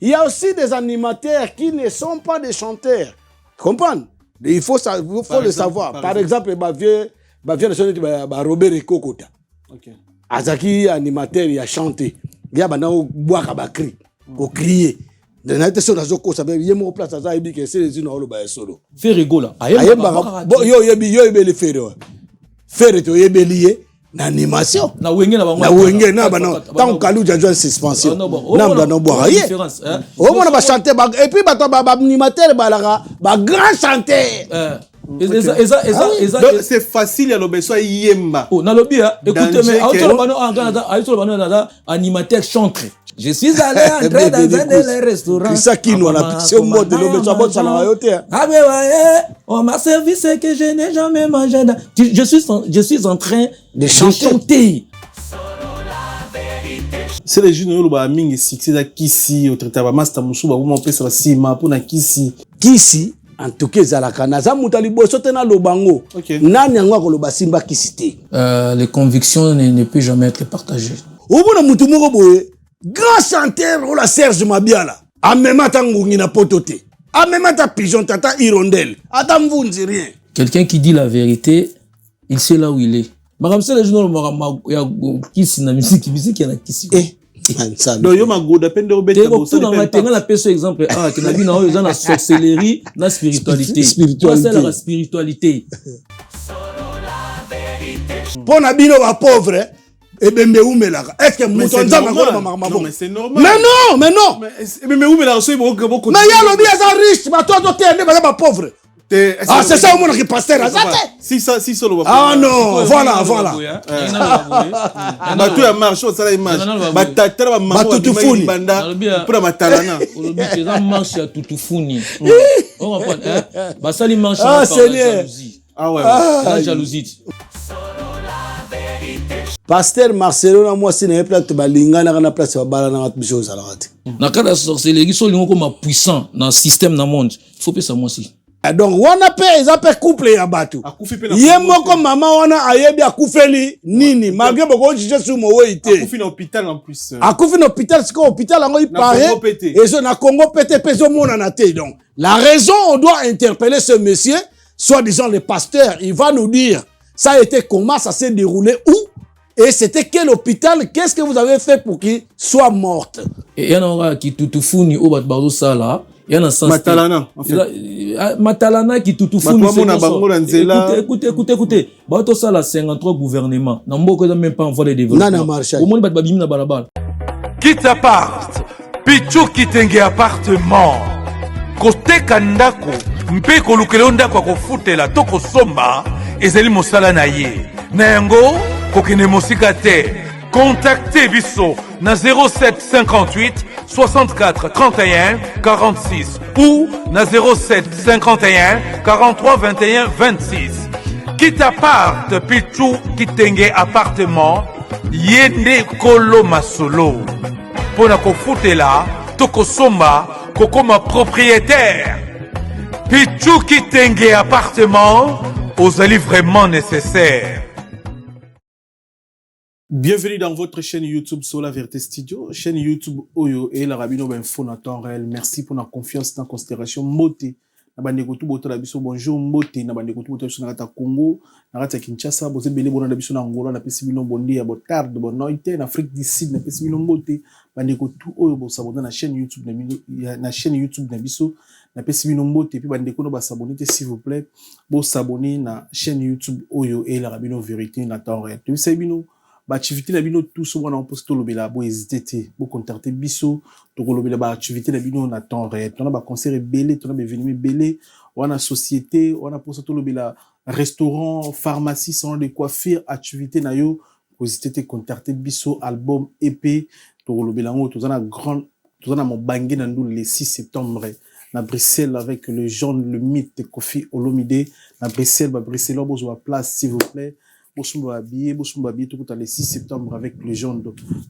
Il y a aussi des animateurs qui ne sont pas des chanteurs. Comprendre? Il faut le savoir. Par exemple, Robert Ekokota. Azaki animateur, il a chanté. Il y a maintenant boire à bakri, au crier. De n'être sur la zoko, ça veut dire mon place à Zaïbi que c'est les unes au bas solo. Faire rigola. Bon, yo le faire. Faire to lié l'animation. Na wenge na bana. Tant Kalou Djadjo suspension. Na bana boire. Oh on va chanter et puis animateur balara, grand chanteur. C'est facile à l'obéissance yemba. Oh, na lobby, écoutez, mais animateur chantre. Je suis allé entrer dans un des restaurants. C'est ça qui nous a c'est au mode de l'obéissance. Ah mais ouais, on m'a servi ce que je n'ai jamais mangé. Je suis en train de chanter. C'est les jeunes qui ont mis succès à Kisi, au traitement de Master Moussou, on peut se sima pour na Kisi. Kisi, en tout cas, Zalaka, Naza Moutali Bosotena Lobango. Nani Angwa Koloba Simba Kisite. Les convictions ne peuvent jamais être partagées. Obona Moutumoro Boye, grand chanteur, on la Serge Mabiala. A même Tangungi na potote. A même ta pigeon, tata hirondelle. Attends, vous ne dites rien. Quelqu'un qui dit la vérité, il sait là où il est. Madame, c'est les gens qui sont dans la musique, il y a Kisi. Donc, yo magoda peine de rebêter. Tout dans ma tête, on a fait exemple. Ah, tu n'as vu dans la sorcellerie, la spiritualité. C'est la spiritualité. Pour Nabino va pauvre, et bien mais où est-ce que mon ton non mais c'est normal. Mais non. Mais où mais là aussi beaucoup. Mais il y a le bien ça riche, mais toi tu es pas pauvre. Ah, c'est ça au monde qui passe là. Si ça le ah non, voilà. Bah tout la marche, ça la marche. Bah tata ba maman tout funi banda pour ma talana. C'est ça marche à tout funi. On comprend hein? Bah ça les marche ah Seigneur. Ah ouais. La jalousie. Pasteur Marcelo na moi c'est na plate balinga na place ba bala na biso za la rate. Na cas de sorcellerie so lingo comme puissant dans système dans monde. Faut pas ça moi aussi. Donc wana pe ezape couple ya batu yemoko mama wana ayebi akufeli nini malgré boko jije sur mo ite akufi na hôpital en plus akufi na hôpital siko hôpital ngo il paraît et so na Congo pété peso mona na té. Donc la raison on doit interpeller ce monsieur soi-disant le pasteur, il va nous dire ça a été comment, ça s'est déroulé où et c'était quel hôpital, qu'est-ce que vous avez fait pour qu'il soit mort. Et il y en a qui tout founi au batbaro ça là. Il y en a sens Matalana en fait. Matalana qui tout founi. Écoutez. Bato ça la 53 gouvernement. Na mboko za même pas envoyer les développements. Nana marché. Au monde bat babimi na balabala. Quitte appart. Pichu kitenge appartement. Kote kandako. Mpe kolukelo ndako kofutela toko somba ezali mosala na ye. Na yango kokene mosika te. Contactez Bisso na 07 58 64 31 46 ou na 07 51 43 21 26. Quitte appart Pichu kitenge appartement yende kolo masolo. Pona kofutela toko somba kokoma propriétaire. Pichu kitenge appartement aux alliés vraiment nécessaires. Bienvenue dans votre chaîne YouTube sur la Vérité Studio, chaîne YouTube Oyo et la Rabino Info en temps réel. Merci pour la confiance dans la considération. Moté, Nabandeko tout boto la biso bonjour Moté, Nabandeko tout boto sur la Congo, Narata Kinshasa, Bosé Belé bon la biso na Angola, na Pessimino Bondi, à Botard, de Bonoité, en Afrique du Sud, na Pessimino Moté, Bandeko tout Oyo bo s'abonner na chaîne YouTube na chaîne YouTube na biso, na Pessimino Moté, puis Bandeko no ba s'abonner s'il vous plaît, bo s'abonner na chaîne YouTube Oyo et la Rabino Vérité en temps réel. Tu sais bino ba activité na bino tout so wana on poste to lobela bo hésiter te bo contacter biso to lobela ba activité na bino na temps réel to na ba concert belé to na ba événement belé wana société wana poste to lobela restaurant pharmacie salon de coiffure activité na yo ko hésiter te contacter biso album EP to lobela ngo to na grand to na mo bangé na ndou le 6 septembre na Bruxelles avec le jeune le mythe Kofi Olomide na Bruxelles ba Bruxelles bo zo place s'il vous plaît. Bosumba habillé tout le 6 septembre avec les gens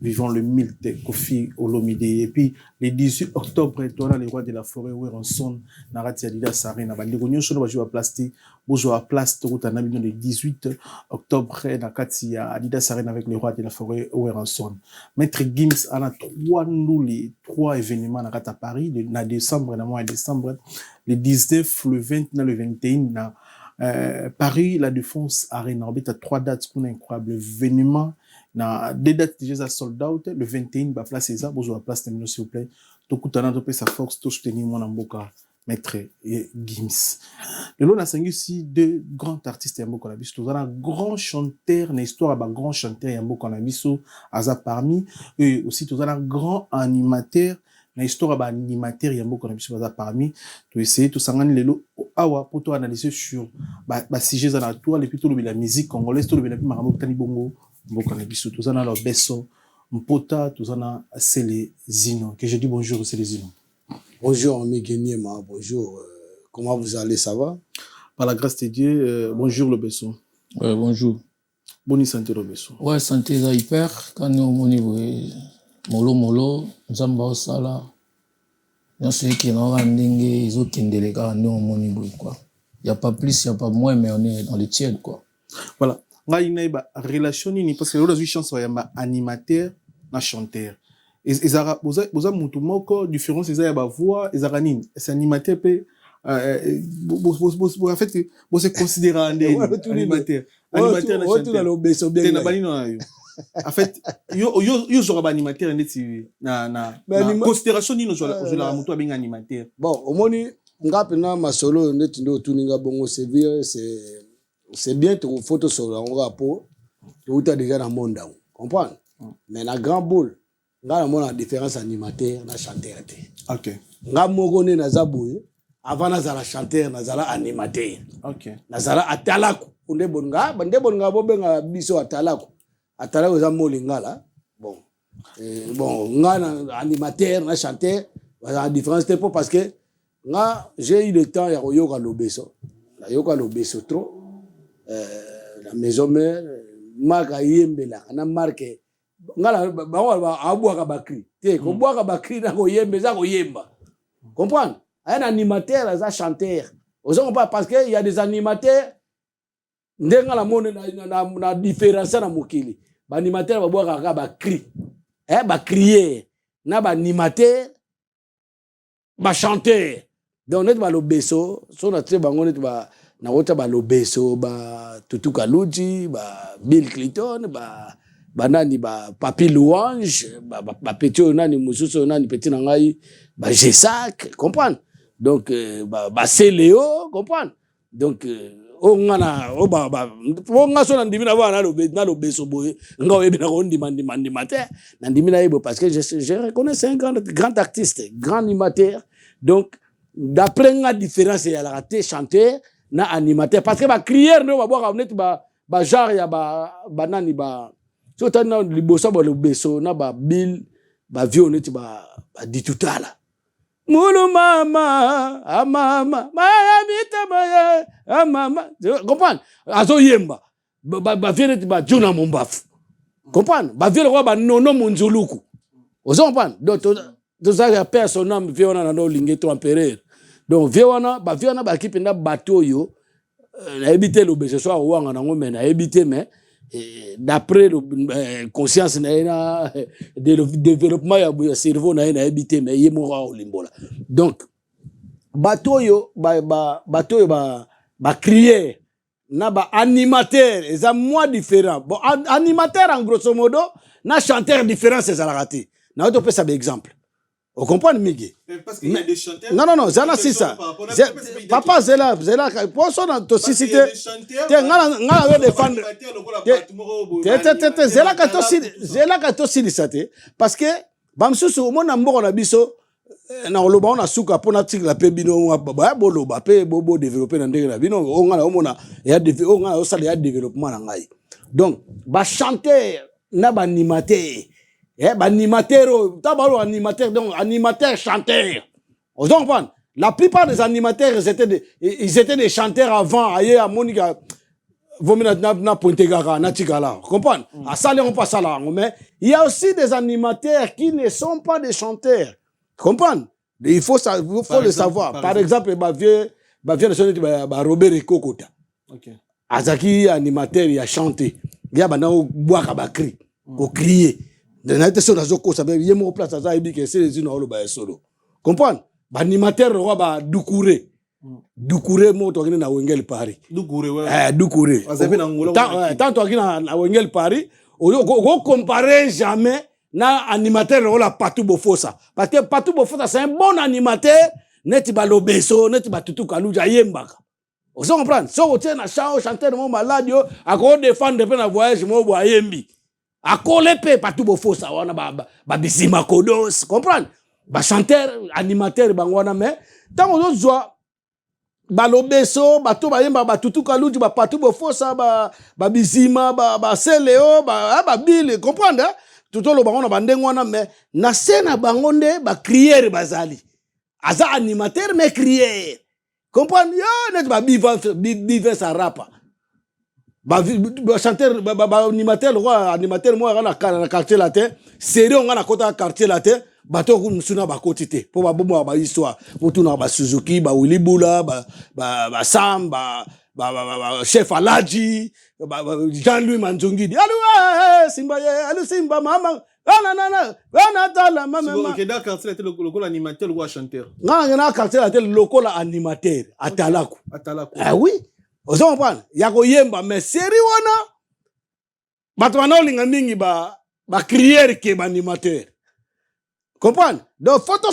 vivant le mythe Kofi Olomide. Et puis, le 18 octobre, tu as les rois de la forêt, où on sonne, Narati Adida Sarina, les réunions sont à plastique, bonjour à place, tu as le 18 octobre, Nakati Adida Sarina avec les rois de la forêt, où on sonne. Maître Gims, on a trois 3 événements à Paris, en décembre, le 19, le 20, le 21, Paris, la Défense Arena. On a 3 dates qu'on a incroyable événements. 2 dates déjà sold out. Le 21, bah place c'est ça, bonjour la place terminée s'il vous plaît. Tout coup t'as peu sa force, tout soutenir mon amboka maître Gims. Le lot a aussi 2 grands artistes en Mboka Nabiso. Tout un grand chanteur, une histoire à grand chanteur en Mboka Nabiso, Aza parmi et aussi tout un grand animateur. Na histoire ba animateur yambo qu'on a biso baza parmi to essayer to sangani lelo awa pour to analyser sur ba sujet za na toi et puis to la musique congolaise to le makambo tani bongo mboka na biso to zana lo beso mpota to zana Célezino que je dis bonjour Célezino. Bonjour Migueniema, bonjour, comment vous allez, ça va? Par la grâce de Dieu, bonjour le beso. Ouais, bonjour. Bonne santé le beso. Ouais, santé za hyper quand nous au niveau Molo, Zamba Osala, il y a ceux qui n'ont pas d'ingé, ils ont qu'un délégat, nous, au niveau, quoi. Il n'y a pas plus, il n'y a pas moins, mais on est dans les tièdes, quoi. Voilà. Là, il y a une relation, parce que là, il y a un animateur, un chanteur. Et vous avez une différence, vous avez une voix, vous avez une animateur, en fait, vous se considérez un animateur. Animateur, en fait, yo sera animateur na considération ni je la moto avec animateur. Bon, au moni ngapena masolo net ndo tuninga bongo c'est bien to photo sur un rapport tu as déjà dans monde comprendre. Mais na grand boule ngala mona la différence animateur na chanteur té. OK. Ngamoko ne na zaboye avant na zala chanteur na zala animateur. OK. Na zala atalako nde bonga bobenga biso atalako. Atala aux amours lingala bon ngana animateur na chanteur la différence c'est pas parce que j'ai eu le temps ya yoka lobeso trop la maison mère maka yembela na marque ngala ba abwaka bakri te ko bwaka bakri na ko yembeza ko yemba comprendre un animateur as chanteur aux pas parce que il y a des animateurs ndenga la monde na différence na mokili ba animateur ba boka ka ba cri ba crier na ba animateur ba chanteur donc net ba lobeso so na tre bango net ba na wota ba lobeso ba tutuka luji ba Bill Clinton ba nani ba Papi Louange ba petit nani mususu nani petit na ngai ba Gesak comprendre donc ba Céléo comprendre donc ngana so na ndimi na bana na lobeso boye ngawe bina ko ndimandi matin na ndimi na yebo parce que je reconnais c'est un grand artiste grand animateur donc d'après la différence ya la raté chanteur na animateur parce que ba crier no ba boka net ba genre ya ba nani ba so tana liboso ba lobeso na ba Bill ba vieux net ba ditutala Moulou mama, mama, maya maya, mama. Comprends? Azo yemba. Ba vieux ba juna mombafu. Comprends? Ba vieux ba nono munzuluku. Ozo comprendre? Donc to ça personne n'a vieux on a no lingeto empereur. Donc vieux on ba équipe na bateau yo na habité le beso so wanga na ngome na habité mais d'après conscience na développement ya cerveau na habité mais yemo olimbola donc bateau yo ba crier na ba animateur et ça moi différent bon animateur en grosso modo na chanteur différent c'est ça la raté na autre peut ça exemple. Vous comprenez, Miguel? Parce qu'il y a des chanteurs. Non, Zana, c'est ça. Papa, Zela, pour ça, dans ta société. Ngala, des fans. Zela, quand ça, parce que, Bamsous, au monde, on a biso, na oloba, on a souka, pour na tic la pebino, boloba, bobo, développer dans des bino, on a, il y a développement, donc, ba chanteur, na ba animateur. Animateur, donc animateur chanteur. Vous comprenez? La plupart des animateurs ils étaient des chanteurs avant. Aïe à Monica, vomina na Pontegara, na Tigala. Comprenez? À ça on passe là. Mais il y a aussi des animateurs qui ne sont pas des chanteurs. Comprenez? Il faut le savoir. Par exemple, vieux Robert Ekokota. Azaki animateur il a chanté. Il y a maintenant boire bakri, au crier. de na été sur la zoko ça bien mo place ça ibi que c'est les unes olo ba solo comprendre ba animateur roi ba Doucouré mo to na Wengel Paris Doucouré ouais Doucouré tant to na Wengel Paris on comparer jamais na animateur roi Patou Bofosa parce que Patou Bofosa c'est un bon animateur net ba Lobeso net ba Tutu Kaluja yembaka. Vous comprenez? Si on tient à chanter mon malade, à quoi défendre un voyage, mon boyembi. À quoi l'épée, pas tout beau faux, ça, on a bisima kodos, comprendre? Bah, chanteur, animateur, bah, on a, mais, tant qu'on doit, bah, l'obeso, bah, tout, bah, tout, kalouti, bah, pas tout beau faux, ça, bah, bisima, bah, seléo, bah, bill, comprendre? Tout le monde, on a bandé, on a, mais, na scène, bah, on a, bah, crier, bazali. Aza animateur, mais crier. Comprendre? Yo, net ba bive sa rapa. Ba chanteur ba animateur moi na quartier latin, sérieux on na kota quartier latin, ba to kusuna ba kotité. Po ba bomo ba histoire, po tuna ba Suzuki, ba Willy Bula, ba Sam, ba chef Alaji, ba Jean-Louis Manzongidi. Allô Simba, allô Simba mama. Ok, dans quartier latin le animateur ou chanteur. Non, quartier latin le animateur Atalaku. Ah oui. Vous comprenez? Yako yemba mais série wana. Batwana olinga mingi ba crier ke ba animateur. Comprendre? Donc photo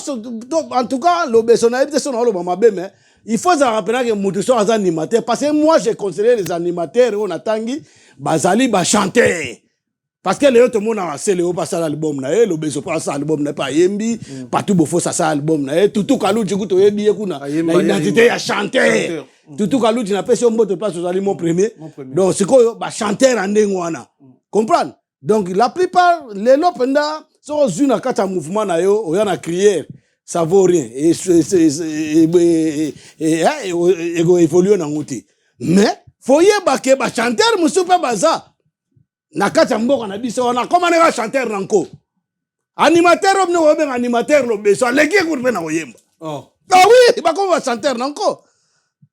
en tout cas l'obéissance na ebite son olo ba mabe mais il faut se rappeler que mutuso az animateur parce que moi j'ai considéré les animateurs on atangi bazali ba chanter. Parce que les autres monde c'est le pas ça l'album na le beso pas ça album na pas yembi pas tout beau ça album na tout kaluji kuto yebi kuna na identité à chanter tout kaluji na pèse mbote place aux aliments premier donc c'est quoi ba chanter andengwana comprendre donc la plupart les lopenda sont une kata mouvement na yo o yana crier ça vaut rien et évoluer na ngouti mais faut yeba ke ba chanter musupe baza na kati mboka na biso na koma na chanteur nanko animateur obne obe animateur lo beso leki kurbe na oyemba ah oui ba ko chanteur nanko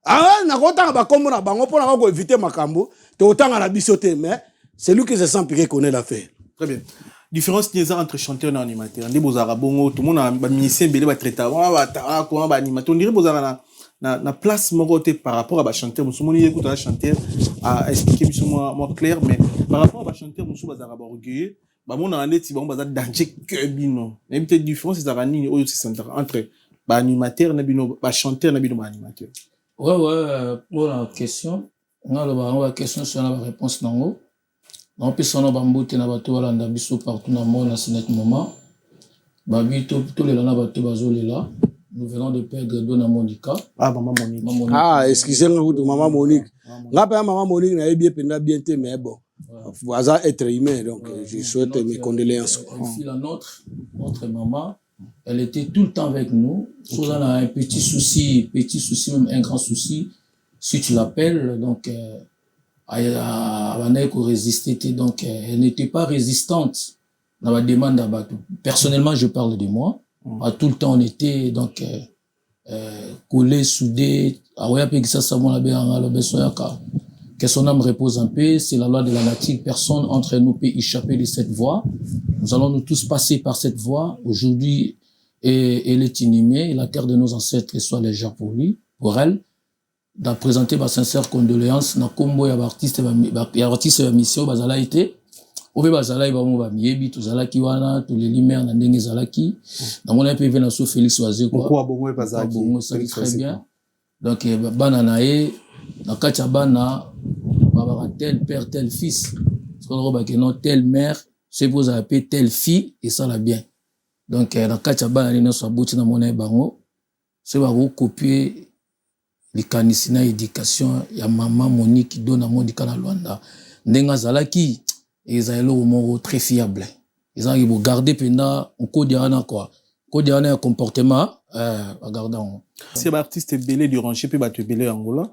ah na kota ba komo na bango pona ko éviter makambo to tanga na biso te mais c'est lui qui se sent piqué connaît l'affaire. Très bien. Différence entre chanteur et animateur. Ndé bozara bongo tout le monde a ba musicien belé ba traiter ba animateur on dirait bozara na place mogote par rapport à ba chanteur musumoni écoute un chanteur à expliquer moi clair mais par rapport à chanteur musu bazara ba orgueilleux ba mon na neti ba baza danger que bino même peut-être différence c'est nini oyo c'est entre ba animateur na bino ba chanteur na bino ba animateur ouais pour la question on a question sur la réponse nango on peut sono ba mbote na bato wala nda biso partout na monde à ce moment ba bito tout les lana bato bazolela. Nous venons de perdre Dona Monica. Ah, Maman Monique. Ah, excusez-moi, Maman Monique. Là, Maman Monique n'a bien été, mais bon. Vous allez être humain, donc je souhaite mes condoléances. Et puis notre maman, elle était tout le temps avec nous. Si on a un petit souci, même un grand souci, si tu l'appelles, donc, elle n'a pas résisté, donc, elle n'était pas résistante dans la demande à Batou. Personnellement, je parle de moi. À tout le temps, on était donc collés, soudés. Que son âme repose en paix. C'est la loi de la nature. Personne entre nous peut échapper de cette voie. Nous allons nous tous passer par cette voie. Aujourd'hui, elle est inhumée. La terre de nos ancêtres soit légère pour lui, pour elle. De présenter ma sincère condoléance. Na combo ya artiste ya mission bazala été. Obe bazala ba mo ba miebi tozala ki wana to les limer na ndenge zalaki na mona pe vena so Félix Oazé quoi pourquoi bongo bazala bongo ça très bien donc bana nae na kacha bana baba tel père tel fils ce qu'on roba que non telle mère c'est pour appeler telle fille et ça la bien donc na kacha bana ni so aboti na mona bango c'est ba recopier les canisina éducation ya maman Monique dona Monica na Luanda ndenga zalaki ils ont très fiable. Ils ont gardé pendant un code d'ana quoi. Code d'ana un comportement regardant. C'est un artiste belé du ranché puis battu belé Angola.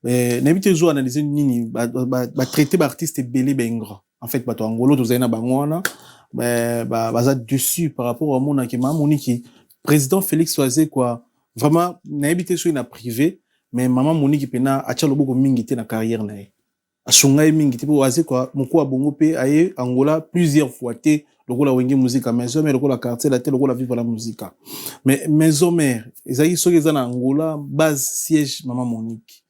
N'habite zo analyser nini ba traiter artiste belé bengra. En fait bato Angola to zaina bangwana ba dessus par rapport à mon qui maman Monique président Félix Oazé quoi. Vraiment n'habite so ina privé mais maman Monique pena acha loboko mingi te na carrière na. Asungai mingi tipo Oazé quoi moko abongo pe aye Angola plusieurs fois te lokola wenge musique maison mère lokola quartier la tête lokola vivre la musique mais maison mère ezali soki eza na Angola base siège maman Monique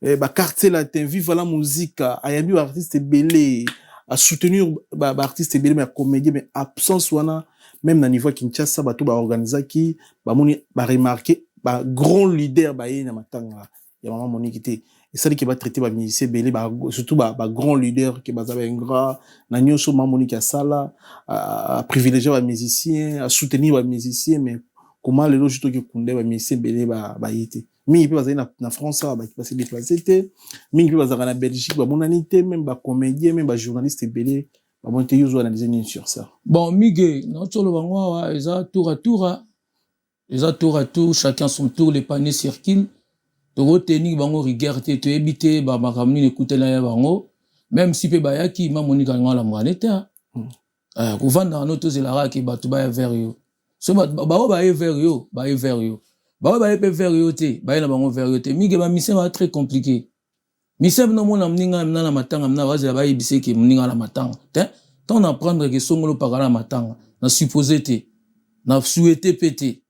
ba quartier la tête vivre la musique ayambi ba artiste belé à soutenir ba artiste belé mais comédien mais absence wana même na niveau Kinshasa bato ba organiser qui ba moni ba remarquer ba grand leader ba yé na matanga ya maman Monique té et ça qui va traiter ba musicien belé ba surtout ba grand leader qui baza ba ingrat na nyonso maman Monique ya sala à privilégier ba musicien à soutenir ba musicien mais comment les logiques qui kundé ba musicien belé ba yité mingi pe baza na France ba qui passer déplacer té mingi pe baza na Belgique ba monanité même ba comédien même ba journaliste belé ba monte yuzo analyser sur ça bon mige na tolo bango eza tour à tour chacun son tour les paniers circulent to retenir bango rigueur te to éviter ba makamni écouter la bango même si pe bayaki ma monika ngala mwanete ko vanda no to zelara ki batu ba vers yo so ba vers yo ba pe vers yo te ba na bango vers yo te mige ba mission va très compliqué mission no mona mninga na matanga na bazela ba yebise ki mninga na matanga te ton apprendre que songolo pakala matanga na supposé te na souhaiter péter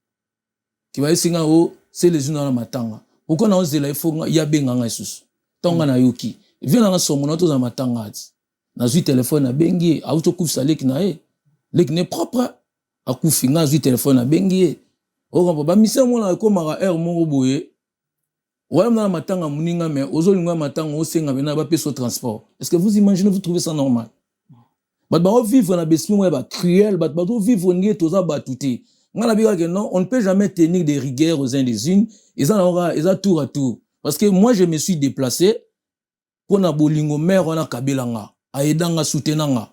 qui va singa o c'est les unes na matanga pourquoi na ozela ifo ya benga nga isusu tonga na yoki vient na somo na to za matanga ati na zui téléphone na bengi auto kufisa leki na leki ne propre akufi nga zui téléphone na bengi o ba mission mona ko mara air mo boye ouais na matanga muninga mais ozolinga matanga o senga bena ba peso transport est-ce que vous imaginez vous trouvez ça normal bat ba vivre na besmi ba cruel bat vivre ngi toza batuté ngala bika que non on ne peut jamais tenir des rigueurs aux uns des unes ils ont tour à tour parce que moi je me suis déplacé pour na bolingo mère on a kabelanga aidanga soutenanga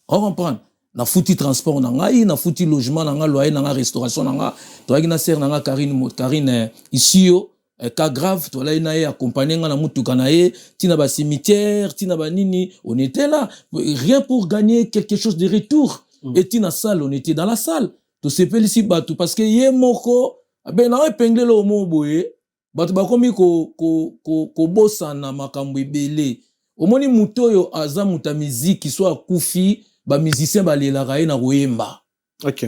on comprend na fouti transport na ngai na fouti logement na nga loyer na nga restauration na nga to na ser na nga Karine ici yo cas grave to la ina accompagner nga na mutuka na ye tina ba cimetière tina ba nini on était là rien pour gagner quelque chose de retour et tina salle on était dans la salle to sepeli si batu parce que ye moko ben na epingle lo mo boye batu ba komi ko bossa na makambo ebele omoni muto yo aza muta musique soit akufi ba musicien ba lela raé na royemba. OK.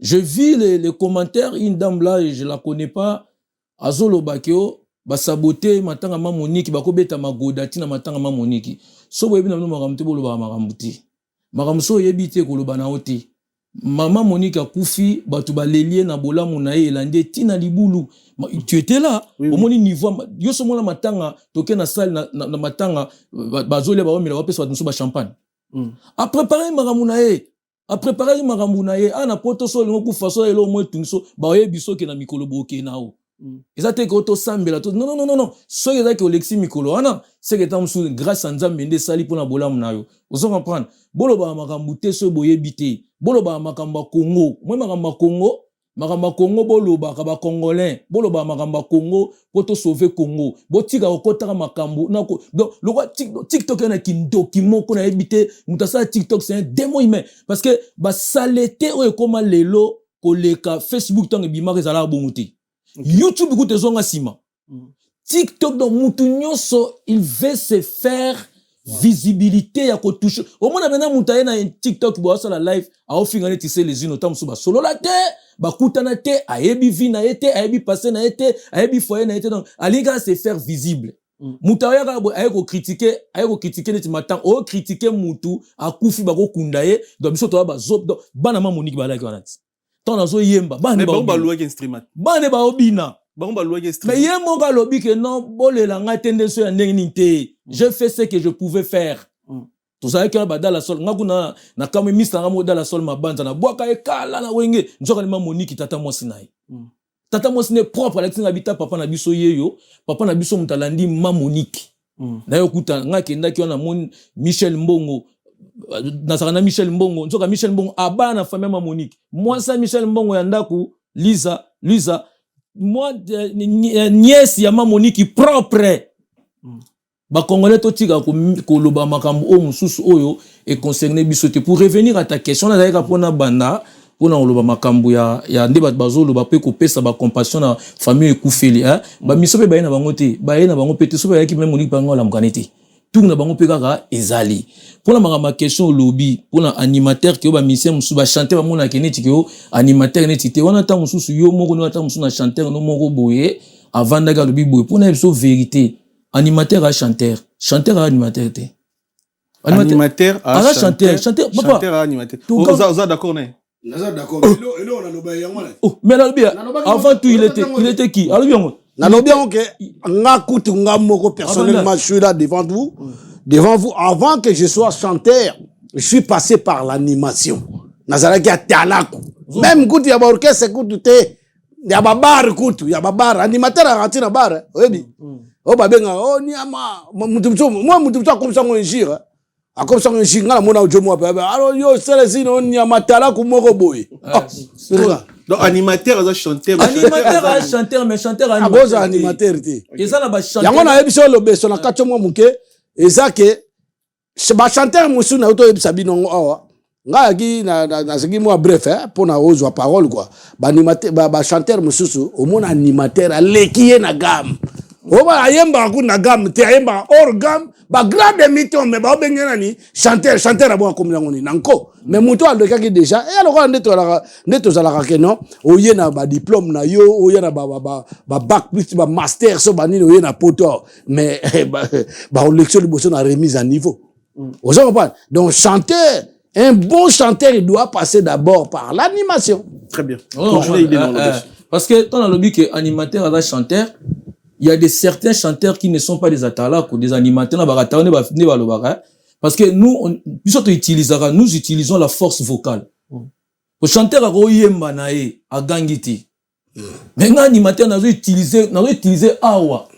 Je vis les commentaires une dame là je la connais pas azolo bakeo ba saboter matanga ma Monique ba ko beta magoda tina matanga ma Monique so boyebi na makamte bolo ba makambuti makamso yebite ko loba na oti maman Monique akufi batu ba lelie na bolamu na ye elande tina libulu tu étais là au moni niveau yo so mona matanga toke na salle na matanga bazole ba omela ba pesa ba champagne a préparer makambu na ye ana poto so lingo ku faso elo mo tunso ba yebiso ke na mikolo boke na o ezate ko to sambela to non so ezake Alexis mikolo ana c'est que tam sou grâce à Nzambe ndé sali pona bolamu na yo ozo comprendre bolo ba makambu te so boyebite bolo ba makamba Congo moi makamba Congo bolo ba ka ba congolais bolo ba makamba Congo poto sauver Congo botika okotaka makambu nako donc le TikTok na kindokimo ko na ebite mutasa TikTok c'est un démon humain parce que ba saleté o ekoma lelo koleka Facebook tangi bima ezala bonguti YouTube écoute zonga sima TikTok dans mutu nyonso il veut se faire visibilité ya ko toucher au moins na mutaye na TikTok bo ça la live a ofingane tissé les unes autant ba solo la te ba kutana te ayebi vi na été ayebi passer na été ayebi foyer na été donc aliga se faire visible mutaye ka ayeko critiquer net matin o critiquer mutu akufi ba ko kundaye donc biso to ba zop donc bana ma Monique ba like wanati tant na zo yemba bana ba loyer instrument bana ba obina ba loyer instrument mais yemo ka lobi que non bolela nga tende so ya ndenge te je fais ce que je pouvais faire tout ça que ba dans la sol nga kuna na kama mista nga mo dans la sol mabanza na boaka e kala na wenge nzoka ni ma Monique tata mosinai tata mosine propre Alexis ngabita papa na biso yeyo papa na biso mutalandi ma Monique na yo kuta nga kenda ki ona mon Michel Mbongo na Michel Mbongo nzoka Michel Mbongo aba na famille ma Monique moi ça Michel Mbongo ya ndaku Lisa moi nièce ya ma Monique propre ba congolais to tika ko loba makambo o mususu oyo et concerné bisoté pour revenir à ta question na zaika pona banda pona loba makambo ya ndebat bazolo ba pe ko pesa ba compassion na famille ekufeli ba misope ba na bango te ba na bango pete so ba yaki même Monique bango la mkaneti tout na bango pekaka ezali pour ma question au lobby pour animateur qui ba musicien musu ba chanteur ba mona keneti ko animateur neti te wana ta musu yo moko na ta musu na chanteur no moko boye avant daga lobby boye pour na biso vérité animateur à chanteur à animateur te animateur à chanteur papa chanteur à animateur oza d'accord né naza d'accord elo na loba yango na mais la lobby avant tout il était qui alors bien na lobi que nga kutu nga moko personnellement je suis là devant vous avant que je sois chanteur je suis passé par l'animation nazalaki ya talako même kutu ya ba orchestre kutu te ya ba bar kutu ya ba bar animateur a rentré na bar oyebi o ba benga o ni ama mutumso comme ça on gire a comme ça on gire nga mona ojo mo pa alors yo selesi no ni ama talako moko boy donc animateur à chanteur mais chanteur animateur te et ça na ba chanteur yango na ebiso lobe so na kacho mo muke ezake ba chanteur musu na auto ebisa binongo awa nga ki na segi mo bref pour na ozwa parole quoi ba animateur ba chanteur mususu au mon animateur alekiye na gamme o ba ayemba ku na gamme te ayemba hors gamme ba grande émission mais ba bengena ni chanteur abo comme ngoni nanko mais muto andokaki déjà et alors ndeto zalaka ke non oye na ba diplôme na yo oye na ba bac plus ba master so ba nini oye na poto mais ba élection liboso na remise à niveau vous comprenez donc chanteur un bon chanteur il doit passer d'abord par l'animation très bien parce que dans le lobby que animateur et chanteur il y a certains chanteurs qui ne sont pas des atalaku, des animateurs, parce que nous utilisons la force vocale. Le chanteur a gangiti. Mais un animateur n'a utilisé awa.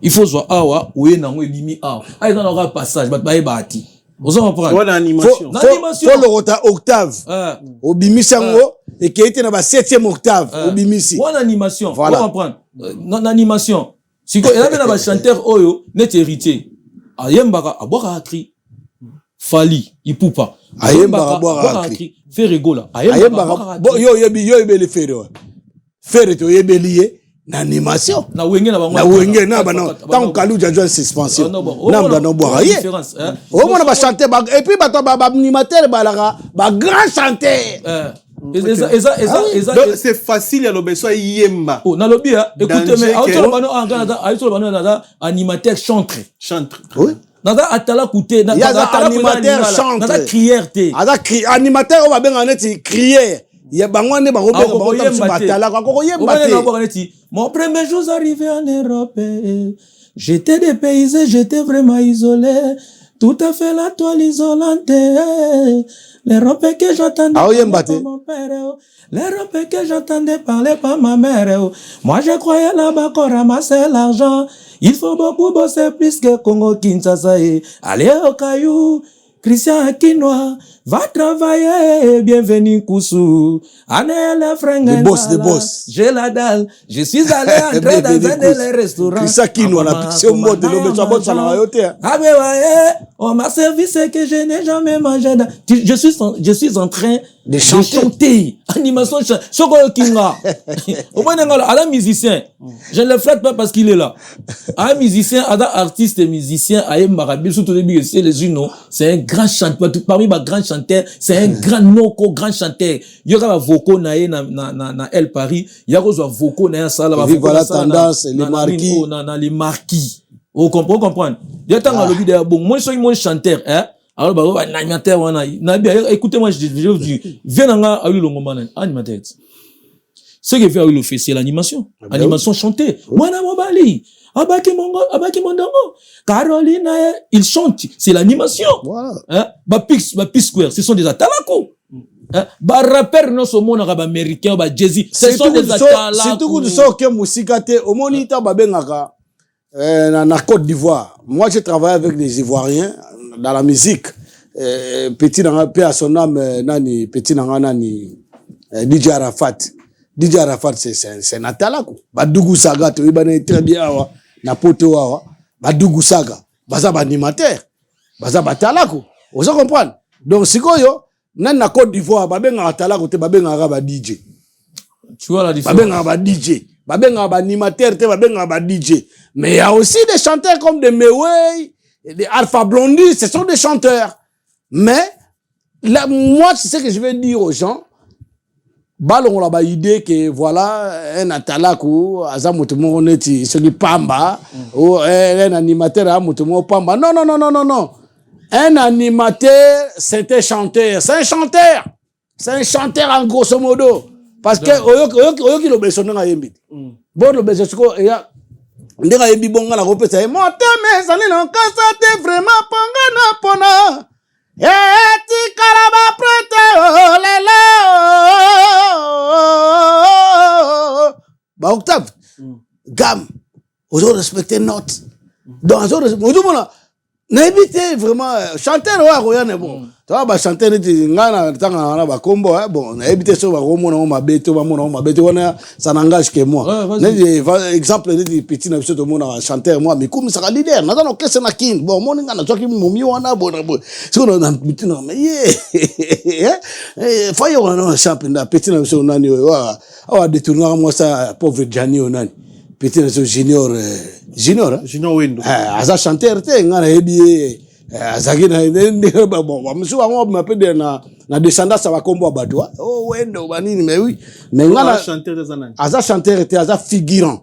Il faut jouer awa, ou awa. Ah, il aura passage, vous en comprenez? L'animation. Faut le rota octave. Au bimisango et qui était dans la 7e octave. Au bimisi. Voilà l'animation. Voilà. Vous comprendre? L'animation. Si vous avez un chanteur oyo, net héritier. Ayembara, aboira akri. Fali, ipupa. Ayembara, aboira akri. Fait rigola. Ayembara. Yo le faire. Faire to yebe lié. L'animation. Na wenge na bango. Na wenge na bana. Tant kalu jajo suspension. Na bana boire. O mona ba chanter et puis ba animateur ba grand chanteur. C'est facile à l'obeso yemba. Oh na lobby écoutez mais animateur chantre. Oui. Nada atala coûter nada animateur chantre. Nada crier te. Animateur on va bien en être crier. Il y a bangwane ba mon premier jour arrivé en Europe, j'étais dépaysé, j'étais vraiment isolé, tout à fait la toile isolante. L'Europe que j'entendais parler par mon père, l'Europe que j'entendais parler par ma mère. Moi je croyais là-bas qu'on ramassait l'argent. Il faut beaucoup bosser plus que Congo Kinshasa. Allez au caillou. Christian Aquinois va travailler, bienvenue Koussou. Le boss. J'ai la dalle, je suis allé entrer dans un des restaurants. Christian Aquinois, la pixie au mode de l'homme, ah mais ouais, on m'a servi ce que je n'ai jamais mangé. Je suis en train de chanter. Animation, Soko Kinga. Au point à la musicien, je ne le flatte pas parce qu'il est là. À un musicien, à un artiste et musicien, à un marabil, surtout au début, c'est les unos, c'est un grand chanteur. Parmi mes grands chanteurs, c'est un grand noko, grand chanteur. Il y aura un voco na El Paris, il y aura un voco na Sala. Voilà tendance, les marquis. Les marquis. Vous comprenez? Il y a tant de lobby derrière. Bon, moi, je suis mon chanteur, hein. Alors, bah, animateur, écoutez-moi, je vous dis, viens à l'Olongomane, animateur. Ce que fait à fait, c'est l'animation. Animation chantée. Wana Mobali, Abaki Mondongo, Caroline, il chante. C'est l'animation. Voilà. Hein? Square, ce sont des atalako. Bah, rappeur, non, ce monde arabe américain, bah, jazzy, ce sont des atalako. C'est tout ce qui est musikate, au monita, bah, bengaka, na Côte d'Ivoire. Moi, j'ai travaillé avec des Ivoiriens dans la musique. Petit nanga, paix à son âme, nani, petit nanga, nani, DJ Arafat. DJ Arafat, c'est Natalako. Badougou Saga, tu es très bien, awa, Napoto, awa, Badougou Saga, Baza animateur, Baza Batalako. Vous comprenez? Donc, si yo, nan na Côte d'Ivoire, Babenga Talako, te Babenga Raba DJ. Tu vois la différence? Babenga Raba DJ. babenga ba animateur te babenga ba DJ. Mais il y a aussi des chanteurs comme des Mewey, des Alpha Blondie, ce sont des chanteurs. Mais là, moi, c'est ce que je vais dire aux gens. Balon la ba idée que voilà un atalaku azamutumo neti celui pamba ou un animateur amutumo pamba. Non non non non non non. Un animateur c'est un chanteur, c'est un chanteur. C'est un chanteur en grosso modo parce que oyo ki lo besona nga yembi. Bon lo besoko ya ndinga yembi bonga la repesa e moteme zali no kasa te vraiment panga na pona. Eti karaba prete oh lele ba octave gamme ozo respecter note donc ozo respecter n'habitez vraiment chanteur wa royane bon toi ba chanteur ni ngana tanga na ba kombo bon n'habitez so ba romona o mabeto ba mona o mabeto wana ça n'engage que moi exemple ni petit na biso to mona chanteur moi mais comme ça leader na dans orchestre na king bon mona ngana soki momi wana bon so na petit na mais fa yo na champion petit na biso nani wa détourner moi ça pauvre Gianni onani petit na junior wendo aza chanteur te ngana hebi azaki na bon monsieur wango m'appelle na descendance ba kombo badwa oh wendo banini mais oui mais ngana chanteur te zanani aza chanteur te aza figurant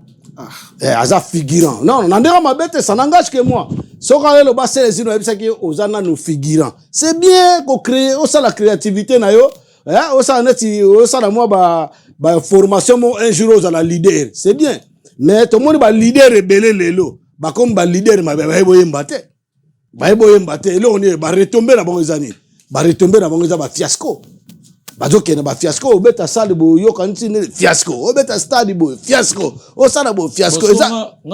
aza figurant non ndera mabete ça n'engage que moi soka le basé les ino ebisaki ozana no figurant c'est bien ko créer au ça la créativité na yo au ça neti au ça la moi ba formation mo un jour aux la leader c'est bien. Mais tout le monde va leader rebelle lelo ba comme ba leader ma ba yemba te là on est ba retomber na bango zani ba retomber na bango za ba fiasco ba zoke na ba fiasco obeta salle bo yo kanti fiasco obeta stade bo fiasco o sala bo fiasco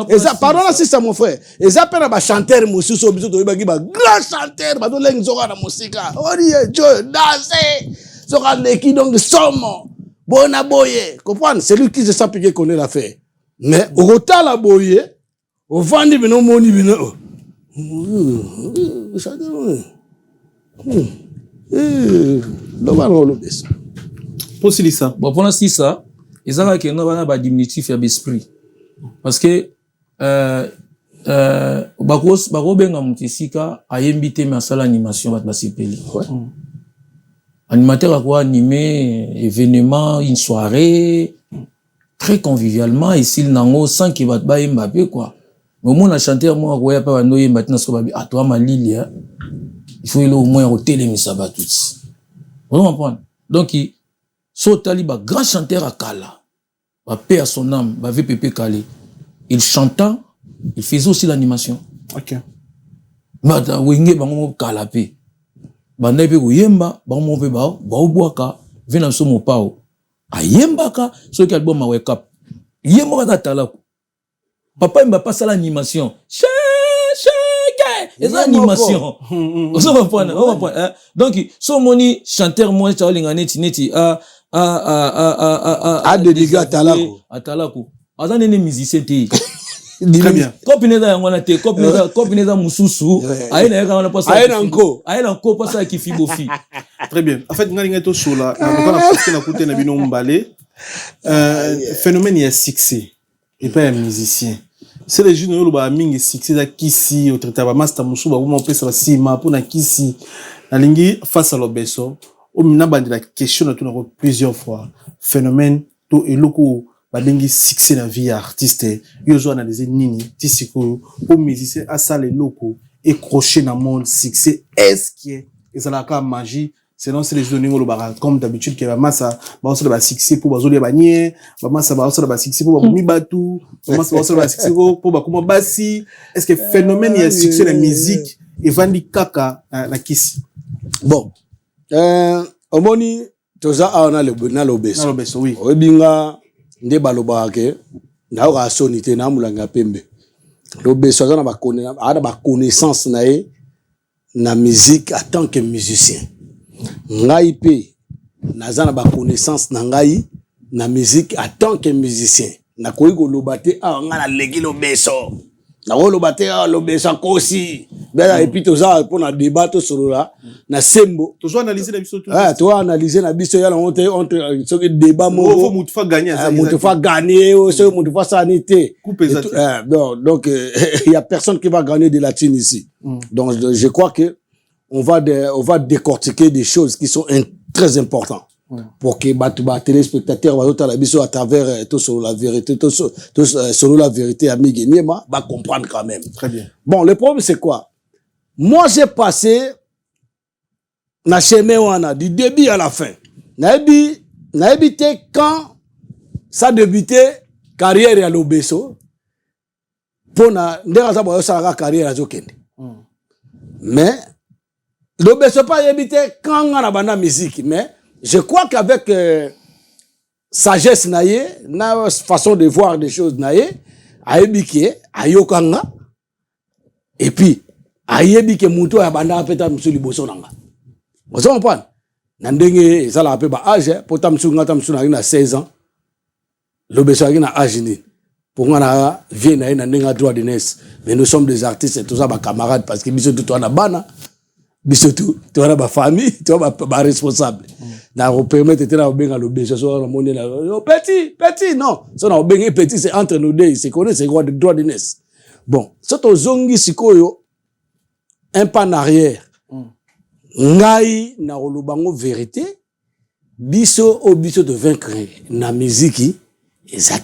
eza pardon là c'est ça mon frère eza pena ba chanteur mususu biso to ba grand chanteur ba do leng zoka na musika odi jo danser zoka neki donc somo bona boye comprendre c'est lui qui se sent que connaît l'affaire. Mais au retard la boye, au vendre bino moni bino. Possible ça. Bon pour l'instant ça, ils ont que nous avons un diminutif d'esprit. Parce que bako benga mutisika ayembite masala animation bat basipeli. Animateur a quoi animer événement, une soirée très convivialement et s'il n'en sans qu'il va te bailler Mbappé quoi. Mais moi la chanteur moi roya pas noyer maintenant ce que à toi ma Lily il faut au moins au télé mais ça va tout. Vous comprenez? Donc il saute ba grand chanteur à Kala. Ba paix à son âme, ba VPP Kalé. Il chantant, il faisait aussi l'animation. OK. Mata wenge bango Kala pe. Banda pe ko yemba bango pe ba boaka vena so mo pao. Ayembaka so ki album wake up yemba ta talako papa mba pas l'animation les animations on se reprend donc so moni chanteur moi ça linga neti dédiga talako azane ne musicien te très bien copine da ngona te copine da mususu aina yaka na pas aina nko pas ça qui fi bofi. Très bien. En fait, ngalinga to sola, na côté na bino mbalé. Phénomène il y a succès et pas un musicien. C'est les jeunes lo ba mingi succès da kisi au traité ba master musuba ou mon pesa sima pour na kisi. Na lingi face à l'obeso, o mina bandi la question na tuna plusieurs fois. Phénomène to eloko ba lingi succès na vie artiste. Yo zo analyser nini tisiko au musicien a ça les locaux et crochet dans monde succès est-ce que et ça la ka magie. Sinon c'est les jeunes comme d'habitude qui va massa ba so ba succès pour ba zoli ba nie ba massa ba so ba succès pour ba mi batu ba massa ba so ba succès pour ba comment basi est-ce que phénomène il y a succès la musique et vandi kaka na kisi bon omoni toza ana le beso oui obinga nde baloba ke na ka sonité na mulanga pembe le beso za na ba connaissance na musique en tant que musicien. Ngai pe naza na ba connaissance na ngai na musique en tant que musicien na koyi ko lobate a nga na legi lo beso na wolo batea lobeso kosi bela et puis toza pour na débat sur là na sembo toujours analyser la biso tout toi analyser na biso ya on ce débat mo faut mutu fa gagner ça mutu fa gagner ce mutu fa sanité donc il y a personne qui va gagner de la thune ici donc je crois que on va décortiquer des choses qui sont très importantes pour que les téléspectateurs à travers tout sur la vérité selon la vérité ami Niema va comprendre quand même. Très bien. Bon, le problème c'est quoi? Moi j'ai passé na chemin wana du début à la fin. Na habité quand ça débutait carrière à l'Obeso pour na ndera ba sa carrière à Zokende. Mais l'Obeso pas habité quand on a bana musique mais je crois qu'avec sagesse naïe, na façon de voir des choses naïe, aebike, ayokanga, et puis ayebike muto ya banda peta msu liboso nanga. Vous comprenez? Nandenge ça la appelle ba âge pour tamsu na 16 ans. L'Obeso na âge ni. Pour ngana vie na ndenga droit de naissance. Mais nous sommes des artistes et tout ça ba camarades parce que biso tout na bana. Biso tout na ba famille, tu ba responsable. Na permettre te na benga l'Obeso so na moni na petit non so na benga petit c'est entre nous deux c'est connaît c'est droit de naissance. Bon soto zongi sikoyo un pas en arrière ngai na olobango vérité biso de vaincre na musique eza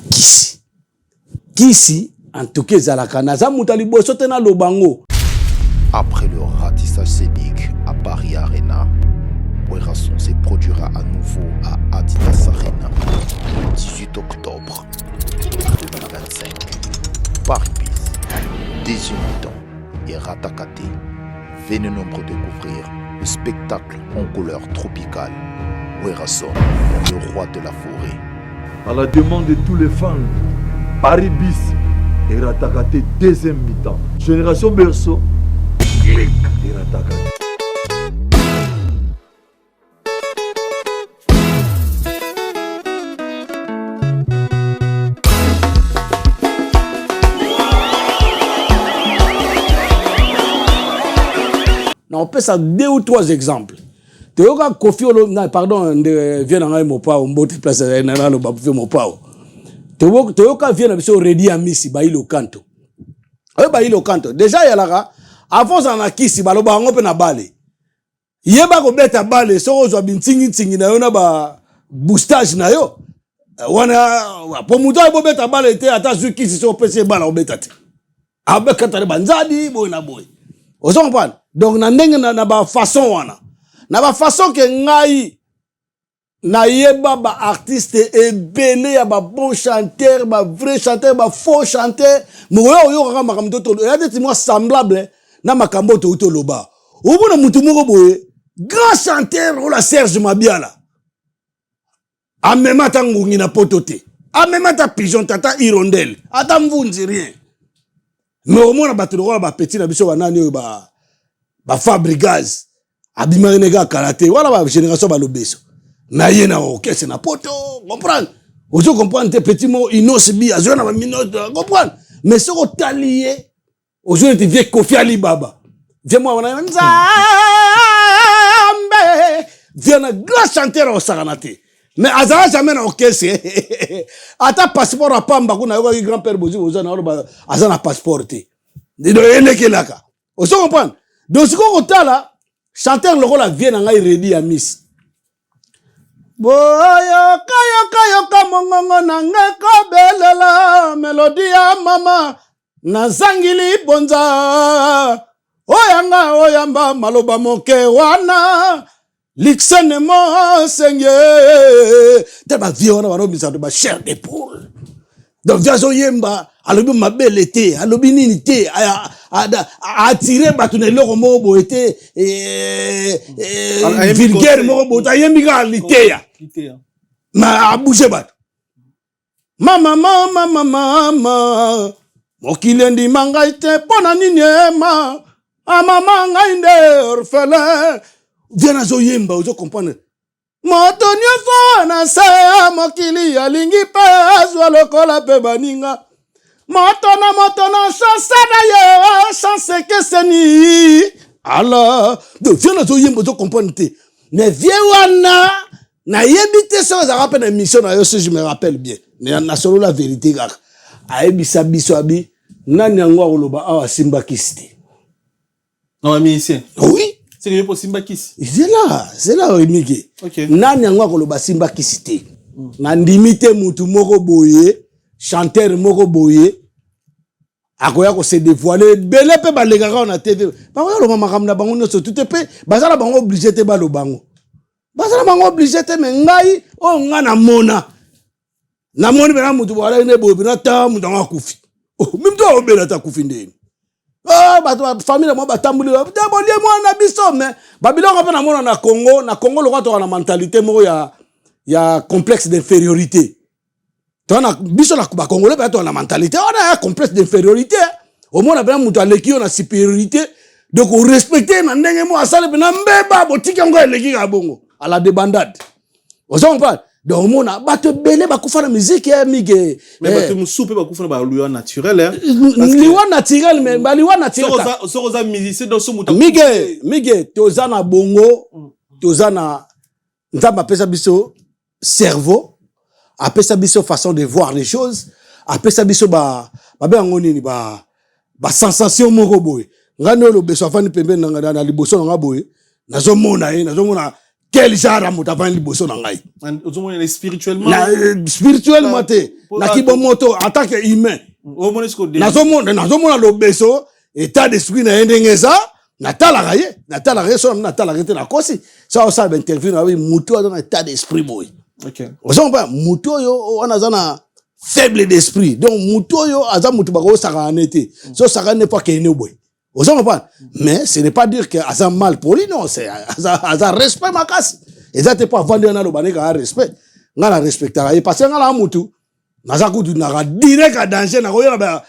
kisi en tout cas ezalaka naza mutali boso te na lobango. Après le ratissage scénique à Paris Arena, Werrason se produira à nouveau à Adidas Arena le 18 octobre 2025. Paris Bis, Désioniton et Ratakate. Venez nombreux découvrir le spectacle en couleur tropicale. Werrason, le roi de la forêt. À la demande de tous les fans, Paris Bis et Ratakate deuxième mi-temps. Génération Berceau, clic et Ratakate. On peut ça 2 ou 3 exemples. Théoka Kofi pardon vient dans mon pas on botte place na lo ba mon pas. Théoka vient na biso ready amisi ba ilo kanto. Ba ilo kanto. Déjà ya la avant ça na kisi ba lo ba ngope na bale. Yeba ko beta bale so zo bintingi na yo na ba boostage na yo. Wana po muto bo beta bale te ata zu kisi so pese bala obeta te. Abeka tare banzadi boy na boy. Ozo comprendre. Donc na ndenge na ba façon wana na ba façon que ngai na yeba ba artiste ebele ya ba bon chanteur ba vrai chanteur ba faux chanteur moyo yo ka makambo to ya te moi semblable na makambo to loba obona mutu moko boye grand chanteur o la Serge Mabiala amema tangungi na potote amema ta pigeon tata hirondelle ata mvunzi rien mais au moins na battu ba petit na biso banani yo ba Fabrigaz abimarinega karaté voilà ba génération ba l'Obeso na yena orchestre na poto comprendre ozo comprendre tes petits mots inos bi azo na ba minute comprendre mais ce ko talié ozo te vie Kofi Ali Baba vie moi wana nzambe vie na grand chanteur au saranate mais azara jamais na orchestre ata passeport a pamba kuna yo grand père bozi ozo na ba azana passeport te dido elekelaka ozo comprendre. Donc, ce qu'on a là, chanteur le rôle à Vienne en ready à Miss. Boyo kayo mongongo nanga belela melodia mama nazangili bonza oyamba maloba moke wana lixene mo senge te ba viona ba robisa de ba chair d'épaule. Donc viazo yemba alobi mabele te alobi nini te attirer batune loko mobo était vulgaire mobo ta yembiga liteya ma abouche bat mama mokilendi mangaite pona nini ma mama ngainde orphelin viens azo yemba ozo comprendre moto nyonso na se mokili alingi pe azwa lokola pe baninga Motono, chance d'ailleurs, chance que c'est ni. Alors, donc, viens nous yembo to comprendre. Mais viens wana, na yebite ça, ça rappelle une émission, si je me rappelle bien. Na solo la vérité, gars. Aebisa biso abi, nani angwa oloba awa Simba Kiste. Non, mais ici. Oui. C'est que pour Simba Kiste. C'est là, Miki. Ok. Nani angwa oloba Simba Kiste. Na ndimite mutu moko boye, chanteur moko boye, akoya ko se dévoiler, belé pe balegaka na TV. Ba yo lo makamna bango no so tout pe, bazala bango obligé te ba lo bango. Bazala bango obligé te me ngai o nga na mona. Na moni bena mutu wala ne boye bena ta mutu nga kufi. Oh, même toi obela ta kufi ndeni. Ah, ba famille mo batambuli, ba bolie mo na biso me. Ba biloko pe na mona na Congo lo kwa na mentalité moko ya complexe d'infériorité. Tona biso la ba congolais ba na mentalité, on a un complexe d'infériorité. Au moins na mutu aleki on a supériorité. Donc on respecter na ndenge mo asale pe na mbeba botika ngo eleki ka bongo à la débandade. On s'en parle. Donc on a bato belé ba kufa na musique ya mige. Mais bato musupe ba kufa na ba liwa naturel hein. Liwa naturel mais ba liwa naturel. Soza musicien dans ce mutu. Mige tozana bongo, tozana nzamba pesa biso cerveau, apesa biso façon de voir les choses, apesa biso ba ngoni ni ba sensation moko boye. Ngano lo beso afani pembe na liboso nga boye. Nazomona quel genre muta afani liboso na ngai. Ozomona spirituellement. Spirituellement te. Na kibomoto en tant que humain. Nazomona lo beso état d'esprit na ndengeza. Natala so natala te na kosi. Ça ça ba interview na mutu dans état d'esprit boye. OK. Ozomba pas mutu yo wana zana faible d'esprit. Donc mutu yo aza mutu ba ko saka nete. So saka ne pas que ne boye. Ozomba pas. Mais ce n'est pas dire que aza mal pour lui non, c'est aza respect makasi. Ezate pas vendre na lo baneka respect. Ngala respectera et parce que ngala mutu naza kutu na direct à danger na koyana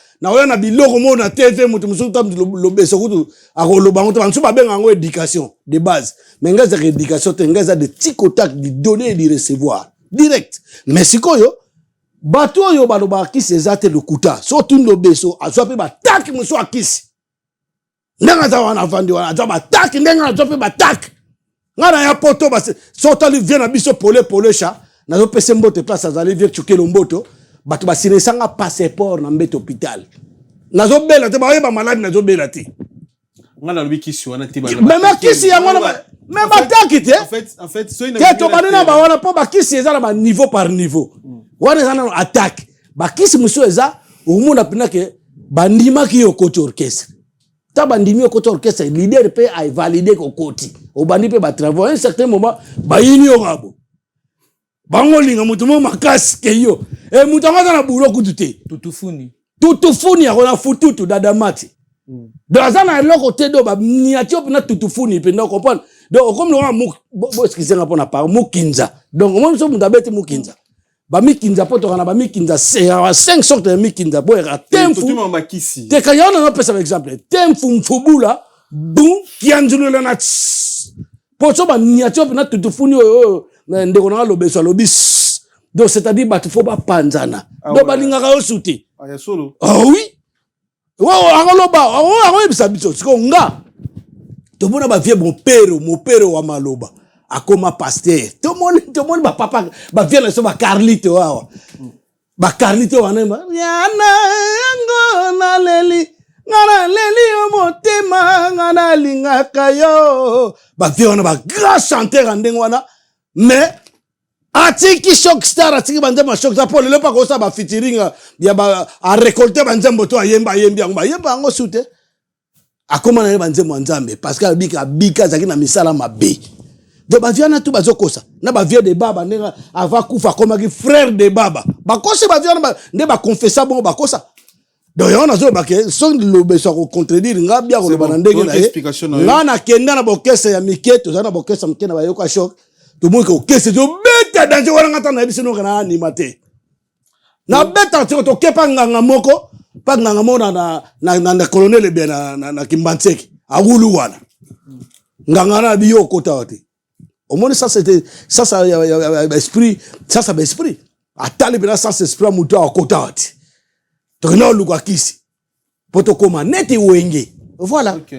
na biloko mo na TV mutu musu tam lo beso kutu akoloba ngo to ba benga ngo éducation de base. Mais ngaza éducation te ngaza de tic au tac de donner et de recevoir direct. Mais sikoyo bato yo baloba kisi ezate le kuta. So tout lo beso azwa ba tak musu akisi. Nanga za wana vandi wana azwa ba tak ndenga azwa ba tak. Ngana ya poto ba so tali vient na biso pole cha na zo pese mbote place azali vieux chuke lo mboto. Bato basine sanga passeport na mbete hôpital. Nazo bela te ba malade nazo bela te. Ngana lobi kisi wana te ba. Même kisi ya wana même attaque te. En fait so ina. Ke to banena ba wana po ba kisi eza na ba niveau par niveau. Wana eza na attaque. Ba kisi muso eza umuna pina ke bandima ki yo coach orchestre. Ta bandimi yo coach orchestre leader pe a valider ko koti. O bandi pe ba travailler un certain moment ba yini yo ngabo. Bango linga mutu mo makasi ke yo. E mutu ngata na bulo kutute. Tutufuni akona fututu dadamati. Dans un eloko te do ba niatio pena tutufuni pe ndo comprendre. Donc comme le bo excusez nga pona par mukinza. Donc moi so mutu abeti mukinza. Ba mikinza poto kana ba mikinza c'est 5 sortes de mikinza bo era temfu. Tutuma makisi. Te kayana na pesa exemple. Temfu mfubula bu kianzulula na. Poto ba niatio pena tutufuni o ndeko na lobeso lobis. Donc c'est-à-dire bah tu faut pas panzana. Donc balinga ka osuti. Aya solo. Ah oui. Angoloba, bisa biso siko nga. To mona ba vie mon père wa maloba. Akoma pasteur. To mona ba papa ba vie na so ba Carlito wa. Ba Carlito wa nema. Yana ngo na leli. Ngana leli o motema ngana linga kayo. Ba vie wana ba grand chanteur andeng wana. Mais atiki shock star atiki banzembo shock star pour le pas ko sa ba featuring ya ba a récolter banzembo to ayemba ngo sute akoma na banzembo nzambe parce que bika zaki na misala mabe do ba viana tu bazokosa na ba vie de baba ndenga ava kufa koma ki frère de baba ba kosa ba viana nde ba confessa bon ba kosa donc on a zo ba ke son lo beso ko contredire nga bia ko ba ndenge na na kenda na bokesa ya miketo za na bokesa mkena ba yoka shock tout le monde ko kese zo beta danger wala ngata na biso no kana animate na beta to kepa nganga moko pa nganga mona na colonel be na Kimbantseki agulu wana nganga na biyo kota wati au moins ça c'était ça esprit ça esprit atali bena ça esprit muto akota wati tokena luka kisi poto koma neti wenge voilà. OK.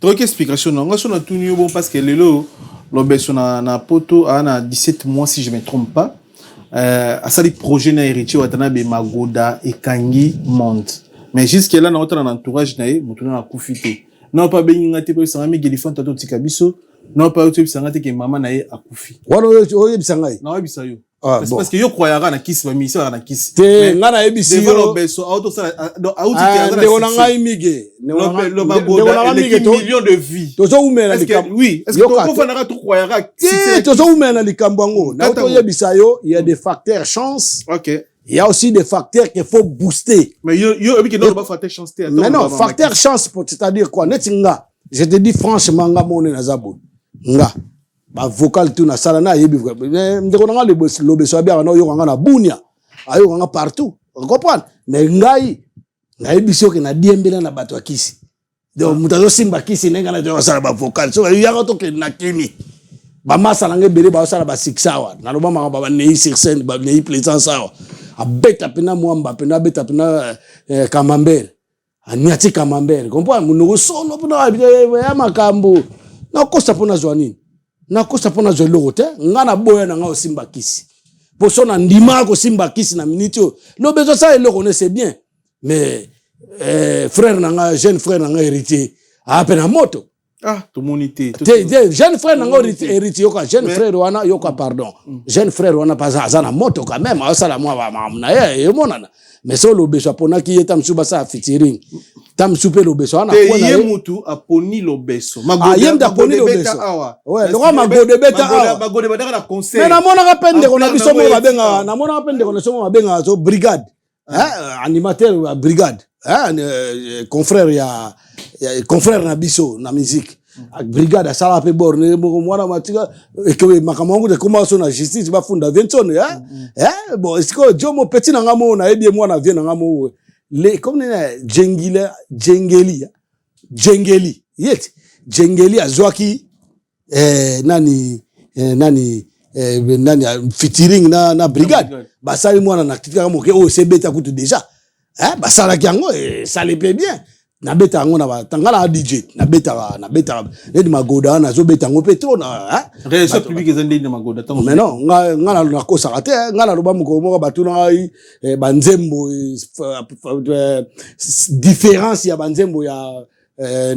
Donc explication non ngaso na tuni bon parce que lelo l'obeso na poto na 17 mois si je me trompe pas. À ça les projets na héritier watana be magoda et kangi monte. Mais jusque là na otana entourage na ye mutuna na kufite. Non pas benga te pe sangami gelifant tato tikabiso. Non pas tu sangate ke maman na ye akufi. Wana oyo bisangai. Na oyo bisayo. Ah, bon. Parce que yo croyara na kisi ba mission na kisi. Te ngana ebisi yo. L'obeso auto ça auto te ngona ngai mige. Le magoda millions de vies. Tozo umena likambo. Oui, est-ce que tu fanara tu croyara si tozo umena likambo ngo. Na to yebisa yo, il y a des facteurs chance. OK. Il y a aussi des facteurs qu'il faut booster. Mais yo non pas facteur chance. Mais non, facteur chance c'est-à-dire quoi? Netinga. Je te dis franchement nga mone na zabo. Nga. Ba vocal tout na sala na yebi ndeko nga lobeso bia na yo nga na bunia ayo nga partout on comprend mais ngai biso ke na diembela na bato akisi donc mutazo simba kisi nenga na yo sala ba vocal so ya to ke na kini ba masala ngebele ba sala ba siksawa na loba maka ba nei sur scène ba nei plaisance sawa abeta pena mwamba pena beta pena kamambere anyati kamambere comprend munoko solo pena ya makambo na kosa pona zwanini na kosa pona zolo te ngana boya na nga osimba kisi poso na ndima ko simba kisi na minute lobeso ça il le connaissait bien mais frère na nga jeune frère na nga héritier a peine moto tout monité jeune frère na nga héritier yoka jeune frère wana yoka pardon jeune frère wana pas za na moto quand même ça la moi na ye monana mais so lobeso pona ki eta msuba sa featuring tam souper l'obeso na kwa na mutu aponi l'obeso yenda poni l'obeso ouais le magode beta magode beta na conseil mais na mona kapende kona biso mo babenga na mona kapende kona somo babenga so brigade animateur wa brigade confrère ya confrère na biso na musique brigade sala pe borne mwana matika ke makamangu de commence na justice ba funda Vincent bon est-ce que Jomo petit na ngamo na ebie mwana vient na ngamo les comme jengeli yet jengeli azwaki nani featuring na brigade basali mwana na kitika moke o sebeta kutu déjà basala kiango ça le paie bien na beta ngo na batangala DJ na beta ndi magoda na zo beta ngo petro na réaction publique ezandi na magoda tango mais non ngala na kosa kate ngala loba moko moko batuna banzembo différence ya banzembo ya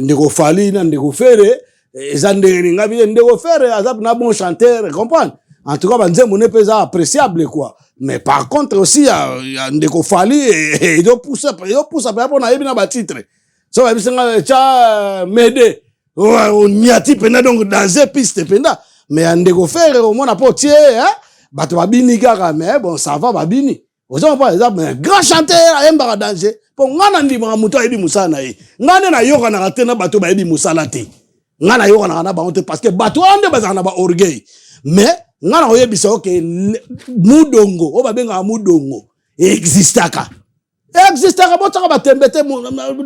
ndeko fali na ndeko fere ezandeni ngabi ndeko fere azap na bon chanteur comprendre en tout cas banzembo ne pas appréciable quoi mais par contre aussi ya ndeko fali et do pousse pour na yebi na ba titre so bisinga cha mede on nyati pena donc dans une piste pena mais andeko faire au mona potier bato babini kaka mais bon ça va babini ozo par exemple grand chanteur ayemba danger pour ngana ndima muto ayebi musana ye ngane na yoka na tena bato bayebi musala te ngana yoka na ba honte parce que bato ande bazana ba orgueil mais ngana oyebisa okay mudongo o babenga mudongo existaka existaka botaka batembete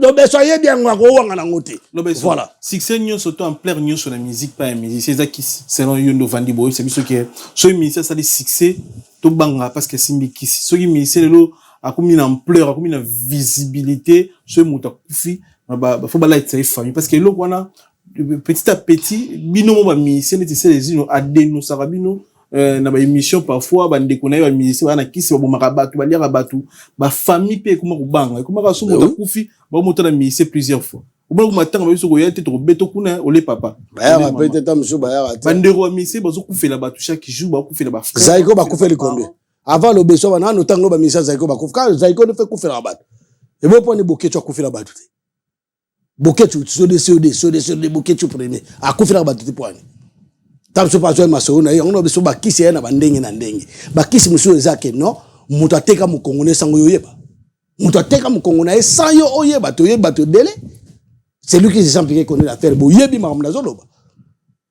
lobeso yebi ngwa ko wanga na ngote voilà succès nyo surtout en plein nyo sur la musique pas musique c'est ça qui selon Yondo Vandi Boy c'est biso qui so musicien ça des succès to banga parce que simbi qui so qui musicien lelo akomi na ampleur akomi na visibilité so muta kufi ba faut ba light sa famille parce que loko wana petit à petit bino mo ba musicien c'est les ino adeno sarabino na ba émission parfois ba ndeko na yo musicien bana kisi ba bomaka batu ba liaka batu ba famille pe kuma kubanga kuma ka so muta kufi ba muta na musicien plusieurs fois ubona kumatanga ba biso ko yete to beto kuna ole papa ba peut être msu ba ya ba ndeko musicien ba zo kufela batu chaque jour ba kufela ba frère Zaiko ba kufela combien avant le beso bana no tango ba musicien Zaiko ba kufela Zaiko ne fait kufela batu et bon point de boketu kufela batu boketu so de boketu premier a kufela batu te point tamso pa joie masona yango biso bakisi ya na bandenge na ndenge bakisi musu ezake no mutu ateka mukongone sango yoyeba mutu ateka mukongona sans yo oyeba to yeba to dele c'est lui qui se sent piqué connaît l'affaire bo yebi makamna zoloba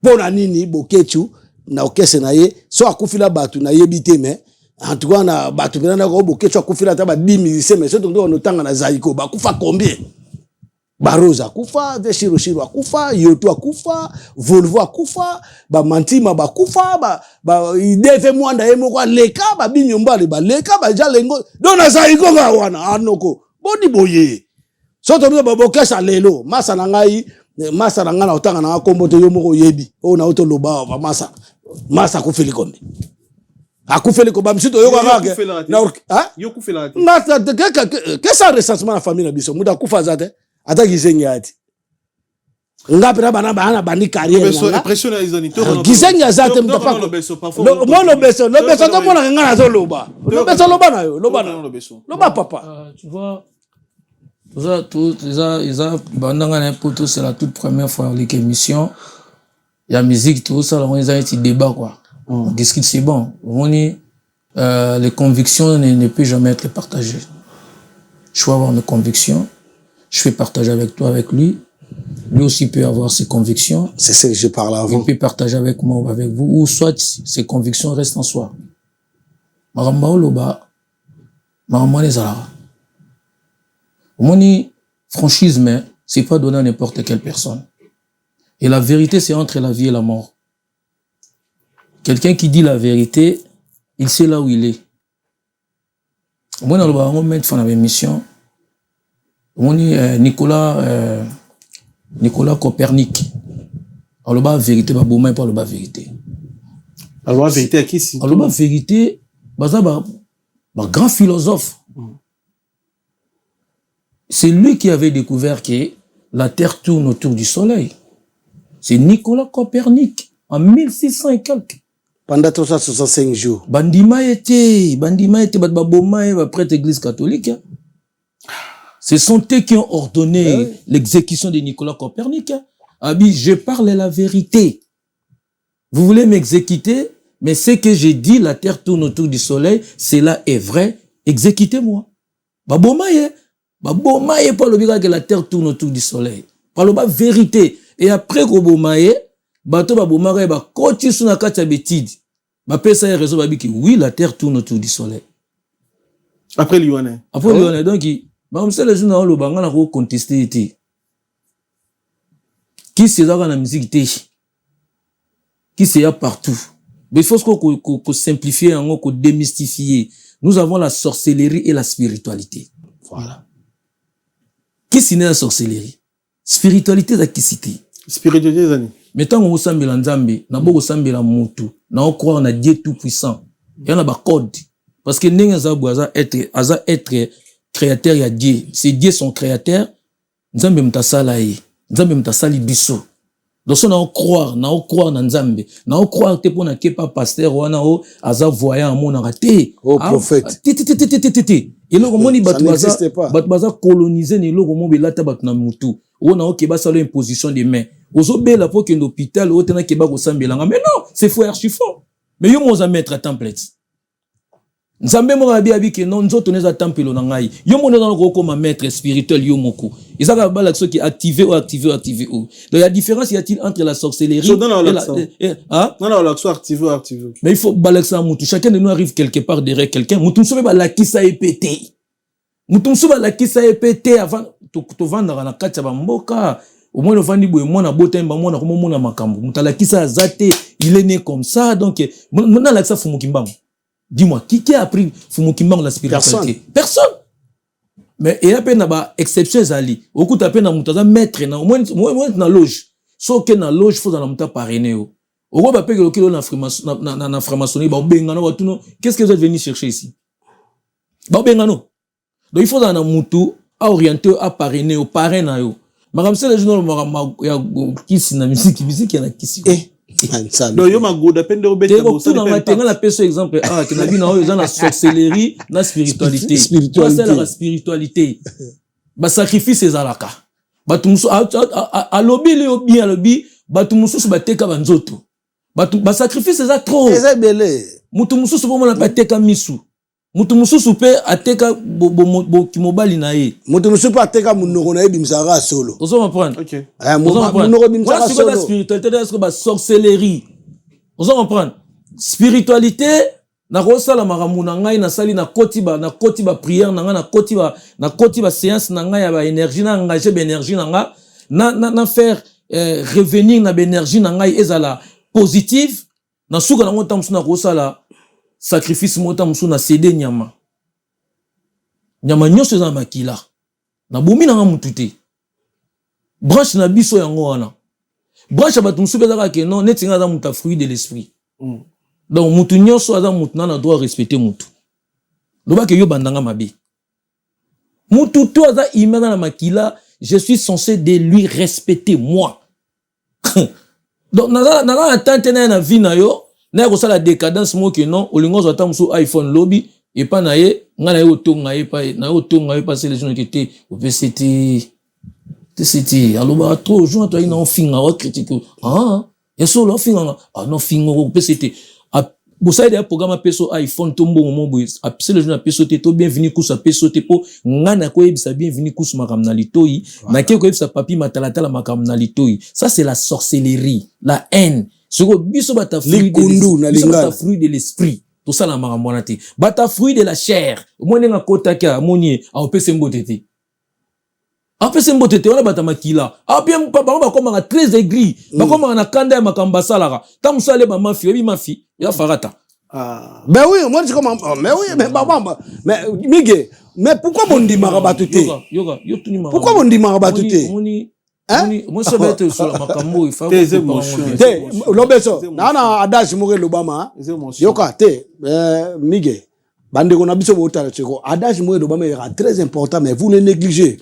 pona nini boketu na okese na ye so akufila batu na yebi te mais en tout cas na batu bena ko boketu akufila ta ba 10 musiciens mais surtout on otanga na Zaiko ba kufa combien Baroza kufa, Shiro akufa, Yoto akufa, Volvo akufa, ba Mantima ba kufa, ba Ideve Mwanda emo kwa leka, ba Binyombali ba leka, ba Jalengo, dona Zaiko ga wana, anoko. boni boye soto biso babokesa lelo masa na ngai na otanga na kombo te yo moko yebi o na oto loba ba masa akufeli kombe akufeli ko ba msito yo kaka na yo kufela te masa que ça recensement na famille na biso muda kufa zate ata gizengi ati ngapira bana bani carrière na pression na izoni to gizengi azate mutapa lo beso to mona ngana zo loba lo beso loba na yo loba papa tu vois tout ça bandanga pour tout c'est la toute première fois l'émission il y a musique tout ça là on a un petit débat quoi on discute c'est bon on est les convictions ne peuvent jamais être partagées je peux avoir mes convictions je fais partager avec toi avec lui aussi peut avoir ses convictions c'est ce que je parle avant il peut partager avec moi ou avec vous ou soit ses convictions restent en soi maramba oloba maramba les ala Moni, franchise, mais c'est pas donné à n'importe quelle personne. Et la vérité, c'est entre la vie et la mort. Quelqu'un qui dit la vérité, il sait là où il est. Moi, dans le moment où on a une mission, Nicolas Copernic. Alors, la vérité, pas bon, mais pas la vérité. Alors, la vérité à qui si? Alors, la vérité, c'est un grand philosophe. C'est lui qui avait découvert que la Terre tourne autour du Soleil. C'est Nicolas Copernic, en 1600 et quelques. Pendant 365 jours. Bandima était prêtre église catholique. Ce sont eux qui ont ordonné l'exécution de Nicolas Copernic. Abi, je parle la vérité. Vous voulez m'exécuter, mais ce que j'ai dit, la Terre tourne autour du Soleil, cela est vrai, exécutez-moi. Babomaye pas le que la terre tourne autour du soleil. Par le vérité. Et après Robomaye, bato babomaye ba koti suna kati betide. Ba pesa ya raison babi ki oui la terre tourne autour du soleil. Après Lyonnais. Après Lyonnais donc ba on sait les gens le banga na ko contester été. Qui c'est dans la musique té. Qui c'est partout. Mais il faut qu'on simplifier qu'on démystifier. Nous avons la sorcellerie et la spiritualité. Voilà. Qui c'est la sorcellerie? Spiritualité da kisité. Spiritualité zani. Mais tant on sambela nzambe, na boko sambela mutu, na on croit en Dieu tout puissant. Il y en a ba code parce que nenga za boaza être créateur ya Dieu. C'est Dieu son créateur. Nzambe mtasala yi. Nzambe mtasali biso. Donc on croire na nzambe. Na on croire te pona ke pa pasteur wana o aza voyant mona raté. Oh prophète. Et là, on baza coloniser ne lo mo belata batna mutu. On a okeba salo imposition des mains. Ozo bela pour que l'hôpital o tena keba ko sambelanga. Mais non, c'est faux archi faux. Mais yo mo za mettre template. Nzambe mo rabi abi ke non nzoto neza tempelo na ngai. Yo mo na ko comme maître spirituel yo moko. Isaka bala ceux qui activer ou. Donc la différence y a-t-il entre la sorcellerie et la non l'accent activer. Mais il faut balaxer mutu. Chacun de nous arrive quelque part derrière quelqu'un. Mutu sobe bala ki sa épété. Mutu sobe bala ki sa épété avant to vendre na kati ba mboka. Au moins le vandi boye mona botemba mona ko mona makambo. Mutala ki sa zate, il est né comme ça donc mona la ça fumukimbango. Dis-moi, qui a appris Fumukimang la spiritualité? Personne. Mais il y a peine exception zali. Au coup, tu as peine à mettre au moins dans loge. Sauf que dans loge, il faut dans la parrainer. Au moins, tu as que la franc-maçonnerie, qu'est-ce que vous êtes venu chercher ici? Donc il faut dans la moutou, à orienter, à parrainer, au parrain. Madame, c'est les gens qui sont dans la musique, il y a qui sont. Donc yo magoda pende obeta bo ça la personne exemple que na bina dans la sorcellerie na spiritualité c'est la spiritualité ba sacrifice ezalaka batu musu a lobby le bien lobby batu musu ba teka banzoto batu ba sacrifice eza trop eza belé mutu musu bo mona ba teka misu mutu musu pe ateka bo kimobali na ye mutu musu pe ateka munoko na ye bimsara solo ozo comprendre. OK munoko bimsara solo la spiritualité est-ce que sorcellerie ozo comprendre spiritualité na rosala maramu na ngai na sali na kotiba prière na ngai na kotiba séance na ngai ya ba énergie na engager ba énergie na nga na faire revenir na ba énergie na ngai ezala positive na suka na ngota msuna rosala sacrifice mota musu na cédé nyama nyonso za makila na bomi na mutu te branche na biso yango wana branche ba tumsu bezaka ke non netinga za muta fruit de l'esprit donc mutu nyonso aza mutu na droit respecter mutu loba ke yo bandanga mabe mutu to aza imana na makila je suis censé de lui respecter moi donc na attente na vie na yo na ko sala décadence mo ke non olingo zo tamusu iPhone lobby et pas na ye ngana yo tonga ye pas c'est les gens qui étaient au PCT TCT aloba trop joint toi ina finga wa critique ya so lo finga non finga au PCT vous savez des programmes peso iPhone tombo mo boy c'est les gens na PCT to bienvenue ku sa PCT po ngana ko yebisa bienvenue ku sa makamna litoi na ke ko yebisa papi matalata la makamna litoi ça c'est la sorcellerie la haine ce que biso bata fruit de l'esprit tout ça la makamwanati bata fruit de la chair moni nga kota ka moni a pese mbotete a pese mbotete wana bata makila a bien papa ba koma très aigri ba koma na kanda ya makamba salaka ta musale ba mafi bi mafi ya farata ben oui moi je comment mais oui mais baba mais mige mais pourquoi bondi marabatute yoga yo tuni marabatute pourquoi bondi marabatute moi ça va être sur la makambo il faut te lobeso na adage mure lobama yoka te mige bande ko na biso botala cheko adage mure lobama est très important mais vous le négligez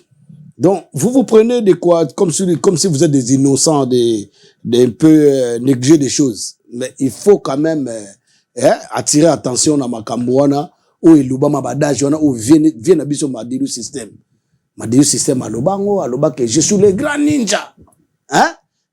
donc vous prenez de quoi comme si vous êtes des innocents d'un peu négliger des choses mais il faut quand même attirer attention na makambo wana o lobama badage wana o vient na biso madilu système Madieu système alobango alobake je suis le grand ninja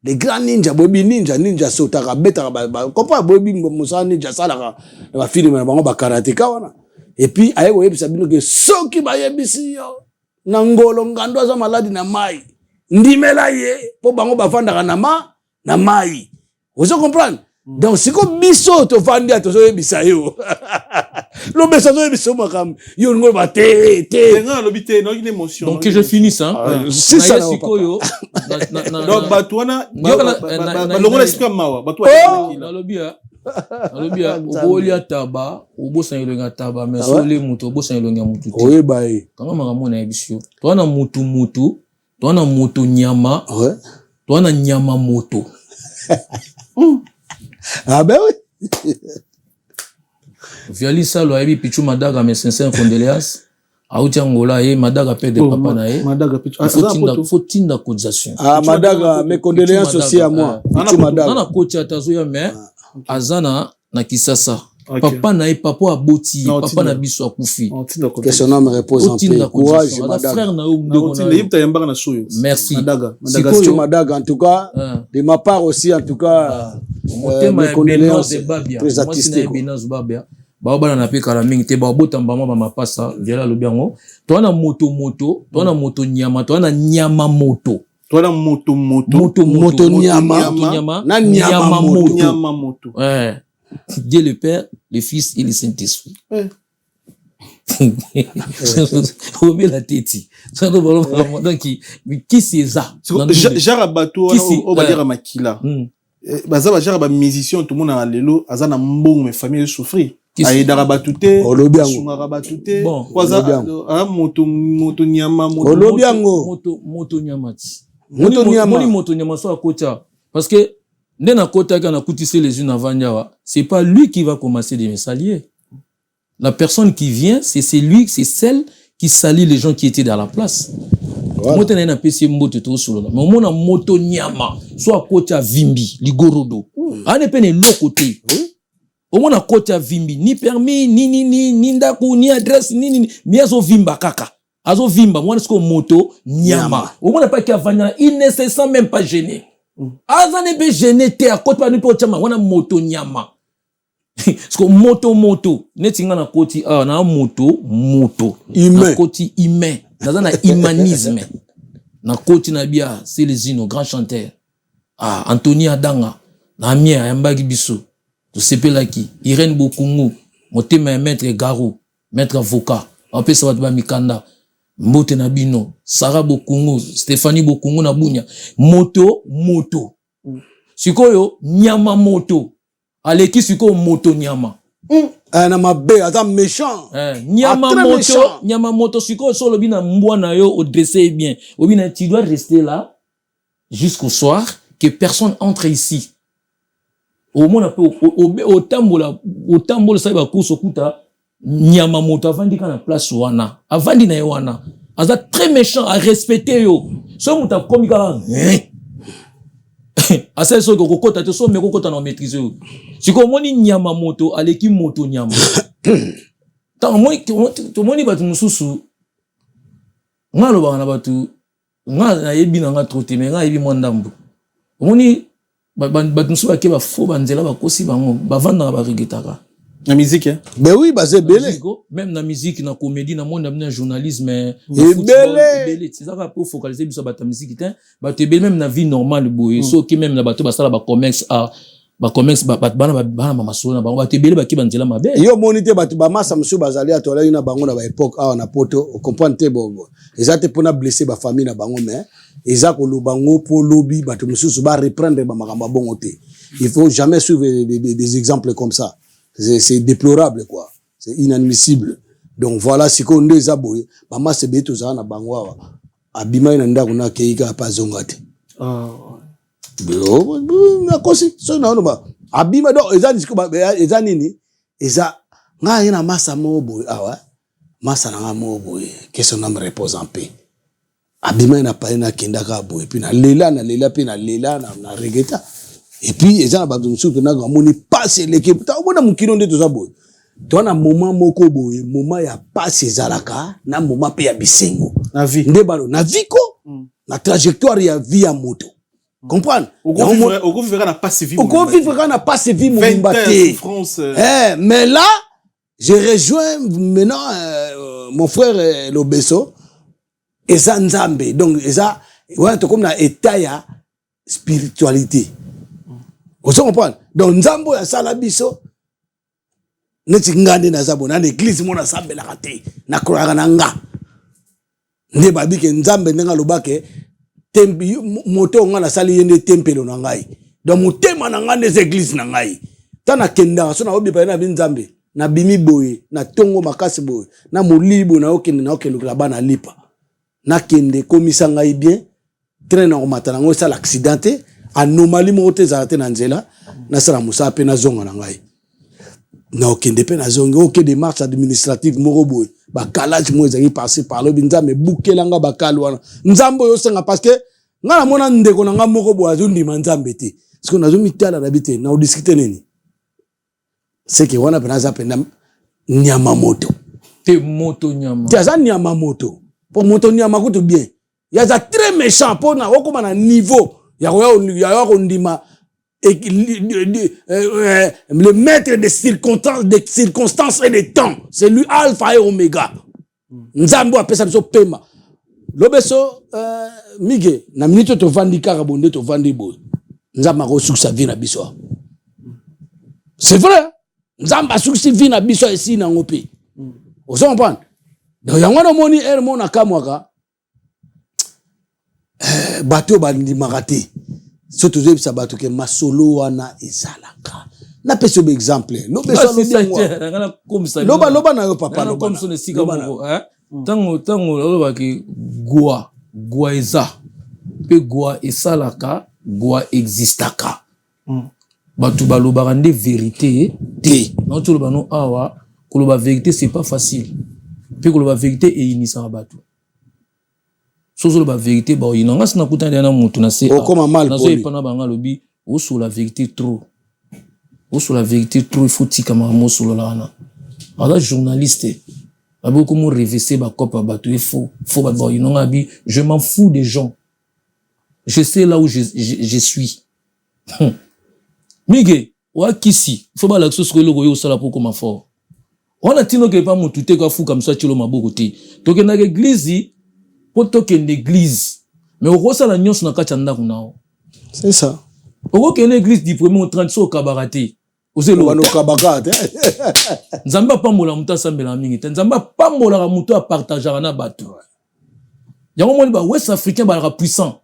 les grands ninja bobi ninja sotaka betaka comprend bobi musa ninja salaka ba film na bango ba karatéka wana et puis aye ko yebisa bino ke soki ba yebisi yo na ngolo ngando za maladi na mai ndimela ye po bango ba fandaka na mai vous comprenez donc siko biso to fandi ato so yebisa yo lo besa zo yebisa makam yo ngo ba te nga lobité no une émotion donc que je finisse c'est ça siko yo donc batwana longo la sika mawa batwana alobia obolia taba obosa ilonga taba mais so le mutu obosa ilonga mutu oye bae kanga makamona yebisio to na mutu to na moto nyama to na nyama moto ah ben oui Viali Salo a Pichu Madaga mes sincères condoléances auti Angola et Madaga père de papa na ye Madaga Pichu faut tinda cotisation Madaga mes condoléances aussi à moi Pichu Madaga na coach atazoya mais azana na Kisasa papa na ye papa aboti papa na biso akufi que son âme repose en paix courage Madaga frère na ndeko na merci Pichu Madaga en tout cas de ma part aussi en tout cas mes condoléances très attestées Baobana na pe kala mingi te baobota mbama ba mapasa vela lobiango to na moto nyama to na nyama moto to na moto nyama na nyama moto Dieu le Père, le Fils et le Saint-Esprit. On met la tête. Donc qui c'est ça? Jarabato on va dire makila. Baza ba jaraba musicien tout le monde a lelo azana mbongo mes familles souffrir. Aïdara batute, Sungara batute, moto nyama, moto nyama. Moto nyama so akocha. Parce que, nena kota kana koutissé les unes avant Ndiawa, c'est pas lui qui va commencer des salier. La personne qui vient, c'est celle qui salit les gens qui étaient dans la place. Moto na pesi mbote to solo. Mais on a moto nyama, so akocha vimbi, ligorodo. Ane pene lokote. Au moins na kocha vimbi ni permis ni ndaku ni adresse ni miazo vimba kaka azo vimba moi est-ce moto nyama au moins pas qu'avanya il ne se sent même pas gêné azane be gêné te à côté pas ni po chama wana moto nyama parce que moto netinga na koti na moto humain koti humain na humanisme na koti na bia c'est les ino grand chanteur Anthony Adanga na mia yambaki biso to sepelaki Irène Bokungu motema maître Garou maître avocat en plus ça va ba mikanda mbote na bino Sarah Bokungu Stéphanie Bokungu na bunya moto sikoyo nyama moto aleki siko moto nyama Na mabe ata méchant. Nyamamoto siko so lobi na mbwa na yo au dressé bien. Obina tu dois rester là jusqu'au soir que personne entre ici. Au moins au tambola ça va course okuta Nyamamoto avandi kana place wana. Avandi na wana. Aza très méchant à respecter yo. So muta komika asa so kokota te so me kokota na maîtriser yo. Siko moni Nyamamoto aleki moto nyama. Tant moni batu mususu ngalo bana batu nga yebi na nga trote me nga yebi mwandambu. Moni batu mususu bakeba fo banzela bakosi bango bavanda ba regretaka. La musique, hein? Ben oui, bah c'est belé. Même la musique, la comédie, dans le monde, dans le journalisme, belé. C'est ça pour focaliser sur la musique, bah tu belé même dans la vie normale, boy. Sauf que même la bateau, bah ça la commerce à, bah commerce, bah mama sona, bah tu belé bah qui bandela ma belle. Yo monité bah tu bah massa monsieur bazali à toi là une bango na ba époque ah on a poto, comprendre te bon. Exact pour na blesser ba famille na bango mais exact ko lo bango pour lobby bah tu monsieur ba reprendre ba makamba bongo te. Il faut jamais suivre des exemples comme ça. C'est déplorable quoi, c'est inadmissible. Donc voilà ce qu'on nous a boy mama se beto za na bangwa abima ina ndako na keika pa zongate na kosi so na ba abima do eza nini eza nga ina masa mo boy awa masa na mo boy que son âme repose en paix. Abima ina pa ina kenda ka boy puis na lela puis na lela na regeta. Et puis, ils ont besoin de soupe, ils ont passé l'équipe. Tu as un moment de tout ça, boy. Tu as un moment moko boy, moment ya passé zalaka, na moment pe ya bisengo. Na vie. Ndebalo, na vie ko, na trajectoire ya vie à moto. Comprendre? Au gros vivra na passe vie. Au gros vivra na passe vie mon mbaté. France. Mais là, j'ai rejoint maintenant mon frère Lobeso et Zanzambe. Donc, ça, ouais, tu comme na état ya spiritualité. Vous comprenez? Donc, Nzambo ya sala biso, neti ngande na zabo, na l'église mona sambe la kate, na kroaga na nga. Nde babi ke Nzambe nenga lobake, tempi, moto nga na sali yende tempelo na ngai. Donc, mutema na nga des églises na ngai. Tana kenda, so na obi pa na bin Nzambe, na bimi boye, na tongo makasi boye, na molibo na okende lukaba na lipa. Na kende komisa ngai bien, train na omata na ngo sala accidenté, anomalie mote zalate na nzela na sala musa pe na zonga na ngai na okende pe na zonga oke des marches administratives moko boy ba calage mo ezaki passer par le Nzambe bukelanga ba kalwana Nzambo yo senga parce que nga na mona ndeko na nga moko boy azundi Nzambe te parce que na zo mitala na bité na discuter nini c'est que wana pena za pena nyama moto te moto nyama te za nyama moto pour moto nyama ko tout bien ya za très méchant pour na okoma na niveau le maître des circonstances et des temps. C'est lui alpha et oméga. Nzambo appelle ça so pema. Lobeso mige na minute to vandi karabonde to vandi bo. Nzamba ko suksa vie na biso. C'est vrai. Nzamba suksa vie na biso ici na ngope. Vous comprenez? Donc yango moni er mona kamwaka bateau bandi marate surtout ça bateau que masolo wana ezalaka na peso be exemple loba na yo papa loba comme son sika moko tango loba ki gwa eza pe gwa esalaka gwa existaka batu baloba nde vérité te na to loba no awa ko loba vérité c'est pas facile pe ko loba vérité e inisa batu sozo la vérité ba inanga sina kutana na mutu na se comme mal na zo epana banga lobi o sur la vérité trop il faut tika mamo sur la na ala journaliste ba beaucoup mo revêser ba copa ba tout faut ba inanga bi je m'en fous des gens je sais là où je suis mige wa kisi faut ba la chose que le goyo sala pour comme fort on a tino que pas mutu te ka fou comme ça tilo maboko te to ke na église poto ke l'église mais au ça la nyonso na kati ndako nao c'est ça au ke l'église du premier au 30 so kabarate ozelo wana kabakate nzamba pambola muta sambela mingi te nzamba pambola muta a partager na bato yango moni ba ouest africain ba puissant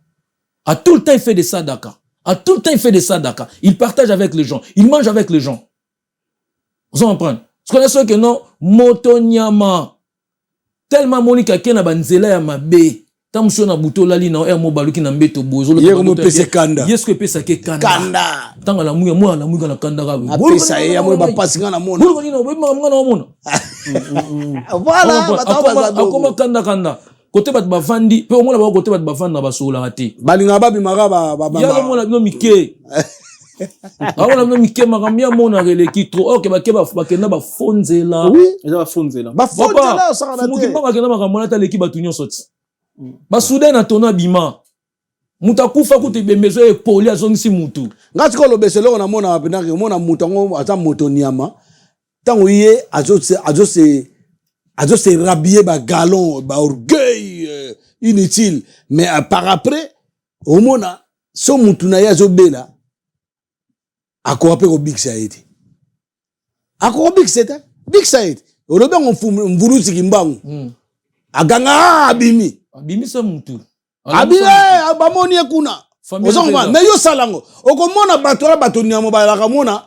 à tout le temps il fait des sadaka il partage avec les gens il mange avec les gens Vous comprenez? Ce qu'on a ce que non, motonyama. Tellement Monica Kena banzela ya mabe. Tant que na buto lali na mo baluki na mbeto bozo. Yego mo pese kanda. Yes que pese ke kanda. Kanda. Tant la muya mo na muya na kanda ga. Apesa ya mo ba pasinga na mona. Bulu ni no be manga na mona. Voilà, akoma kanda. Côté bat bavandi, pe omona ba côté bat bavanda ba sola rati. Balinga ba bimara ba. Ya mo na bino mike. Awona bino mike makamia mona releki trop. OK ba keba ba kenda ba fonzela. Oui. Eza ba fonzela. Ba fonzela osaka na te. Muki ba kenda makamona ta leki ba tunyo soti. Ba soudain na tona bima. Muta kufa kuti bembezo e poli azongisi mutu. Ngati ko lobeselo na mona apena ke mona mutango ata motoniama. Tango ye azo se rhabiller ba galon ba orgueil inutile mais par après au mona so mutu na ya zo bela akora pe ko big saidi. Akora big seta. Big side. Olobe ngomvulu sikimbangu. Aganga abimi. Abimi sa mutu. Abile abamoni ekuna. Ozongwa mais yo salango. Okomona bato nyamo ba la kamona.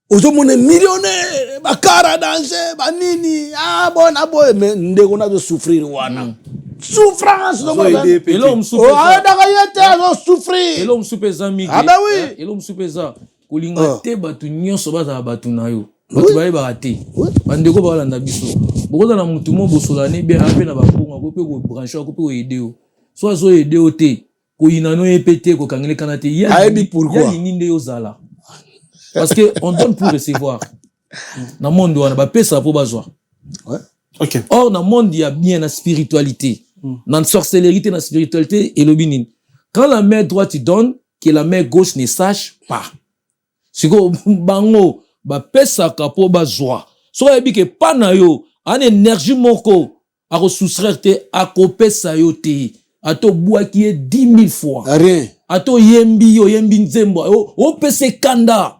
Ozomona millionnaire bakara danser banini bona boy mais ndeko na zo souffrir wana. Souffrance no ba. Elo msupe. Daga yete zo souffrir. Elo msupe za migi. Ah bah oui. Elo msupe za kolinga te batu nyonso baza batu na yo. Batu baye ba te. Bandeko ba landa biso. Bokoza na mutu mo bosola ne bien ape na bakonga ko pe ko brancher ko pe ko aider o. So azo aider o te. Ko inano epete ko kangele kanate. Ayebi pourquoi? Ya ninde yo zala. Parce que on donne pour recevoir. Dans le monde, on a pas ça pour besoin. Ouais. Ok. Or, dans le monde, il y a bien la spiritualité. Dans la sorcellerie, dans la spiritualité et le binin. Quand la main droite te donne, que la main gauche ne sache pas. C'est que bango, ba pesa kapo besoin. So ebi que pas na yo, en énergie moko, à soustraire te, à coper sa yo te, à to bois qui est 10 000 fois. Rien. À to yembi nzembo, o pese kanda.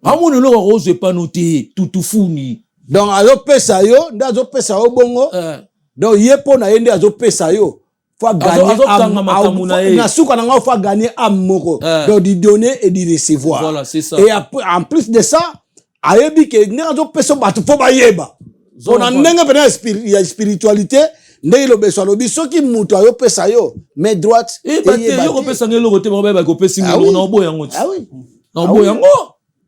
Amone lo rose pas noté tout funi. Donc azo pesa yo, ndazo pesa yo bongo. Donc yepo na yende azo pesa yo. Faut gagner na suka na nga faut gagner am moko. Donc di donner et di recevoir. Voilà, c'est ça. Et en plus de ça, ayebi ke ndazo pesa batu faut ba yeba. On a ndenge pena spiritualité, ndenge lo beso lobi soki mutu ayo pesa yo, main droite et yeba. Yo pesa ngelo kote ba ko pesi ngelo na obo yango. Ah oui. Na obo yango.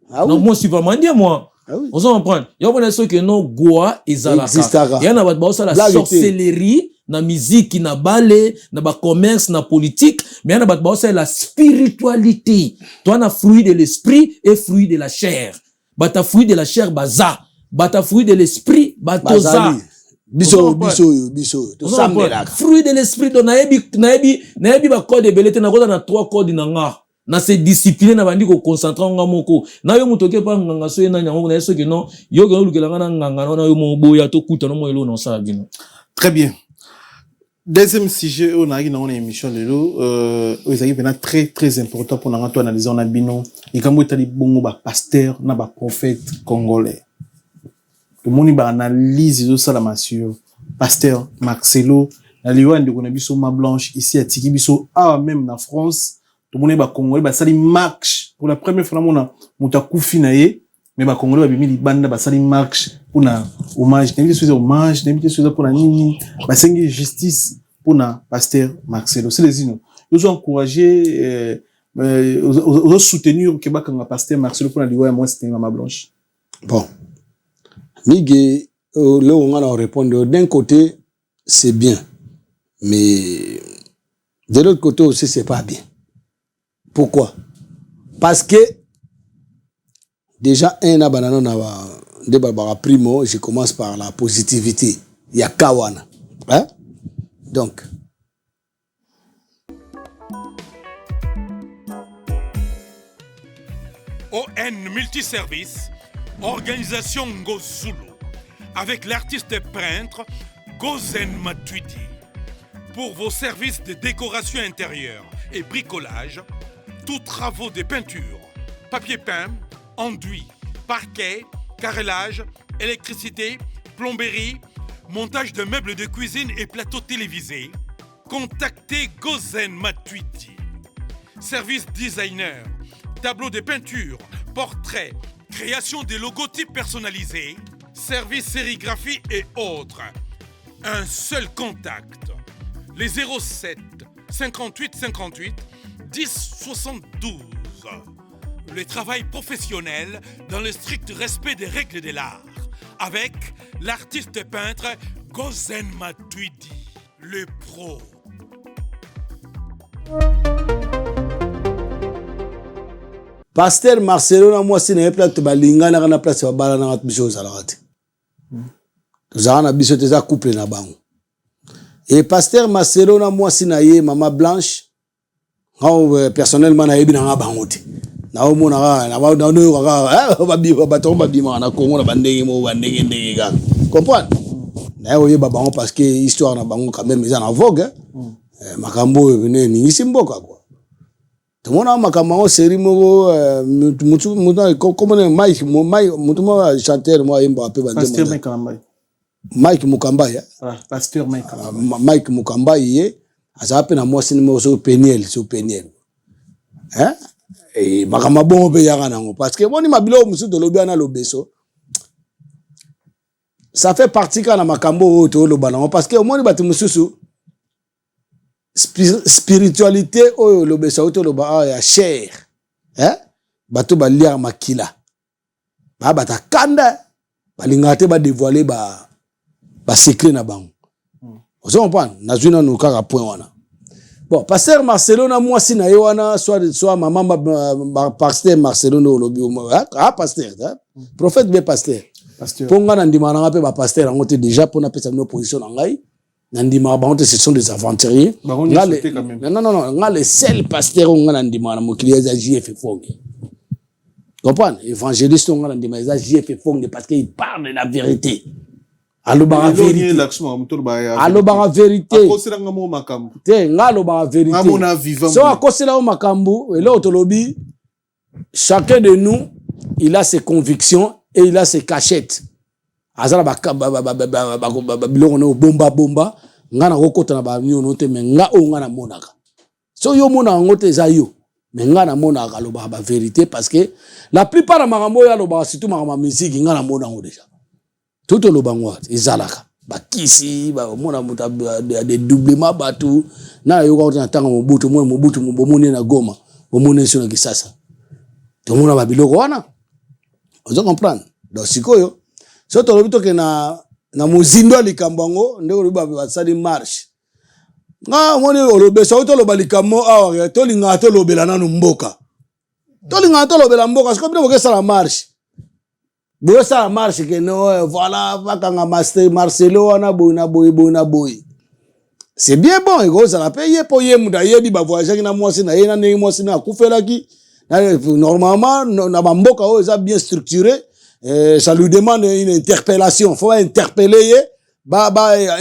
Non, moi, je suis pas mandier, moi. On s'en prend. Il y a ceux qui n'ont goa et zalaka. Il y en a qui la sorcellerie, la musique, la ballet, le commerce, la politique. Mais il y en a qui la spiritualité. Toi, on a fruit de l'esprit et fruit de la chair. Bata fruit de la chair, baza. Bata fruit de l'esprit, batoza. Biso. Fruit de l'esprit, donc, naebi ba code de belete, na 3 codes nanga. Na se discipline na bandi ko concentrer nga moko na yo mutoke pa nganga so na nyango na so ke non yo ga lukela nga nganga na yo mo boya to kuta no mo elo no sa bino. Très bien. Deuxième sujet on a une émission lelo ezaki pena très important pour na to analyser on a bino ikambo etali bongo ba pasteur na ba prophète congolais. To moni ba analyse zo sala masio pasteur Marcelo na liwa ndeko na biso ma blanche ici à Tiki biso même na France. Tout le monde est congolais, bah sali marche pour la première fois mona muta kufinaye mais ba congolais ba bimi libanda ba sali marche pour na hommage, n'importe quoi hommage, n'importe quoi pour na nini, ba sengi justice pour na pasteur Marcelo. C'est les ino. Ils ont encouragé aux soutenir que ba kanga pasteur Marcelo pour na liwa moi c'était Maman Blanche. Bon. Miguel là on va répondre d'un côté c'est bien mais de l'autre côté aussi c'est pas bien. Pourquoi? Parce que déjà un abanano na de barbara primo, je commence par la positivité. Il y a kawana. Hein? Donc ON Multiservice, organisation Ngozulu, avec l'artiste peintre Gozen Matuidi. Pour vos services de décoration intérieure et bricolage, tous travaux de peinture, papier peint, enduit, parquet, carrelage, électricité, plomberie, montage de meubles de cuisine et plateaux télévisés, contactez Gozen Matuidi. Service designer, tableau de peinture, portrait, création des logotypes personnalisés, services sérigraphie et autres. Un seul contact. Les 07 58 58 10 72. Le travail professionnel dans le strict respect des règles de l'art. Avec l'artiste peintre Gozen Matuidi, le pro. Pasteur Marcelo na moi sina plate balinga na place ba bala na biso salakati. Zana biso teza couple na bango. Et Pasteur Marcelo na moi sina ye Mama Blanche. Personnellement na yebi na bango te. Na omona na ba no ka ba to ba bima na Congo na bandenge mo bandenge ndenge ga. Comprendre? Na yo yeba bango parce que histoire na bango quand même ils en vogue. Makambo vene ni simboka quoi. Tout le monde a makambo série mo mutu comme Mike mutu chanteur moi imba pe Pasteur Mike Mukamba. Mike Mukamba ya. Pasteur Mike. Mike Mukamba ye asa pe na moi sinimo so Peniel hein et makambo bon pe ya kanango parce que boni mabilo musu de lobi ana lobeso ça fait partie quand na makambo to lo banango parce que au moins batu mususu spiritualité oyo lobesa oto loba ya cher hein bato balia makila ba batakanda balingate ba dévoiler ba secret na bango ozo comprendre nazuna no kaka point wana bon Pasteur Marcelo na moi sina yo wana soit maman Pasteur Marcelo no lobi pasteur prophète be pasteur ponga na ndima na pe ba pasteur ngote déjà pona pesa no position na ngai. Nandima ba ce sont des aventuriers. Non, les seuls pasteurs on nandima na mokili za JF Fonge. Comprendre? Évangéliste on nandima za JF Fonge parce qu'il parle de la vérité. Allo bara vérité. Allo bara vérité. Akosela ngamo makambo. Te ngalo bara vérité. Ngamona vivant. So akosela o makambo et là autolobi chacun de nous il a ses convictions et il a ses cachettes. Azala biloko no bomba ngana kokota na ba miono te me nga o ngana monaka so yo mona ngote za yo me ngana monaka lo ba vérité parce que la plupart de makambo ya lo ba surtout makama musique ngana mona ngo déjà tout lo bangwa ezalaka ba kisi ba mona muta de doublement batu na yo ko na tanga mobutu mbomone na Goma bomone sur na Kisasa to mona ba biloko wana ozo comprendre donc sikoyo so to lobito ke na muzindo likambango ndeko loba basali marche nga moni olobeso to loba likambo awa to linga to lobela nanu mboka to linga to lobela mboka siko bino ke sala marche bo sala marche ke no voilà vakanga master Marcelo wana boina boy c'est bien bon ego ça la paye po ye muda yebi ba voyage na mwasi na ye na ne mwasi na kufelaki normalement na mboka o ça bien structuré. Ça lui demande une interpellation. Faut interpeller,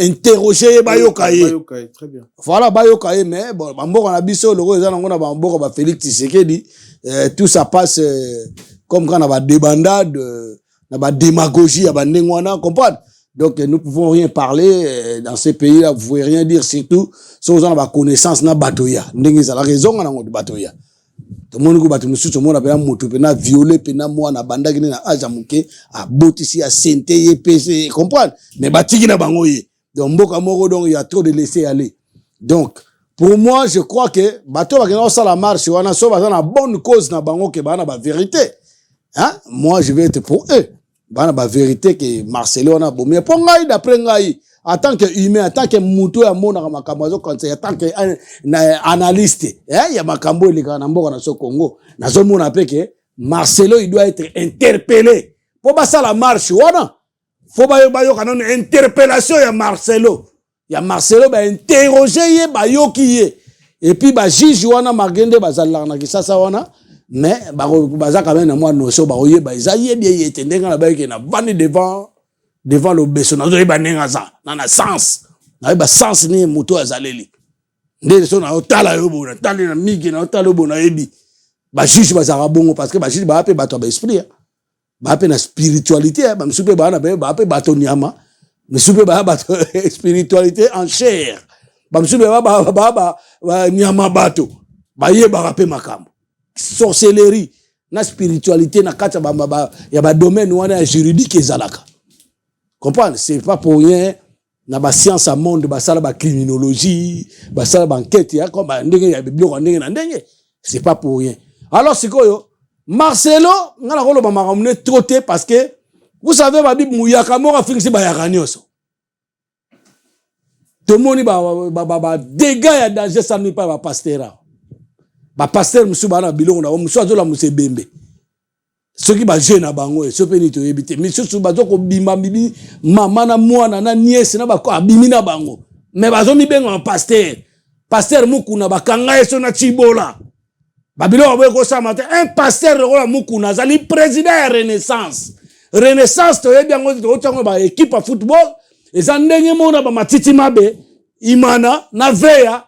interroger, très bien. Voilà, mais bon, on a biso, le roi, on a Félix Tshisekedi, tout ça passe comme quand on a des bandades, on a démagogie, on a comprendre. Donc, nous pouvons rien parler dans ces pays-là, vous pouvez rien dire, surtout, si vous avez connaissance, na batoya. C'est la raison, on a batoya. Tout le monde ko batu mususu mona pena moto pena violer pena mwana bandaki na aja muke a botisi a sente ye pc comprendre mais batiki na bango ye donc mboka moko donc il y a trop de laisser aller donc pour moi je crois que bato ba kena sala marche wana so ba na bonne cause na bango ke bana ba vérité hein moi je vais être pour eux bana ba vérité que Marcelo na bomé pour ngai d'après ngai en tant que humain, en tant que moutou ya mona ka makambo zo conseil, en tant que analyste, ya makambo le kana mboka na so Congo, na zo mona pe que Marcelo il doit être interpellé. Pour ba ça la marche wana. Faut ba yo kana interpellation ya Marcelo. Ya Marcelo ba interroger ye ba yo ki ye. Et puis ba juge wana magende ba zala na Kisasa wana, mais ba za quand même na moi no so ba ye ba za ye bien ye tendenga na ba ke na vani devant le beso na zo ba nenga za na sens na ba sens ni moto azaleli ndé so na otala yo bona tali na migi na otala bona ebi ba juge ba za bongo parce que ba juge ba pe ba to ba esprit ba pe na spiritualité ba msupe ba na ba pe ba to nyama msupe ba spiritualité en chair ba msupe ba nyama bato ba ye ba pe makambo sorcellerie na spiritualité na kati ya ba domaine wana juridique ezalaka. Comprendre, c'est pas pour rien na ba science à monde ba sala ba criminologie, ba sala ba enquête ya comme ndenge ya biblio ndenge na ndenge. C'est pas pour rien. Alors sikoyo Marcelo ngala ko lo ba makamune trotter parce que vous savez ba bible muyaka mo afingisi ba yakanyoso. Tout le monde ba dégâts ya danger ça n'est pas ba pasteur. Ba pasteur musu bana bilongo na musu azola musu bembe. Ceux qui ba jeune na bango so pe ni to yebite. Musu bazo ko bimba bibi mama na mwana na nièce na ba ko abimi na bango. Mais bazo mi benga pasteur. Pasteur mukuna bakanga eso na chibola. Babilo ba ko sa matin un pasteur ko mukuna zali président ya Renaissance. Renaissance to yebi yango to tsango ba équipe à football. Eza ndenge mona ba matiti mabe imana na veya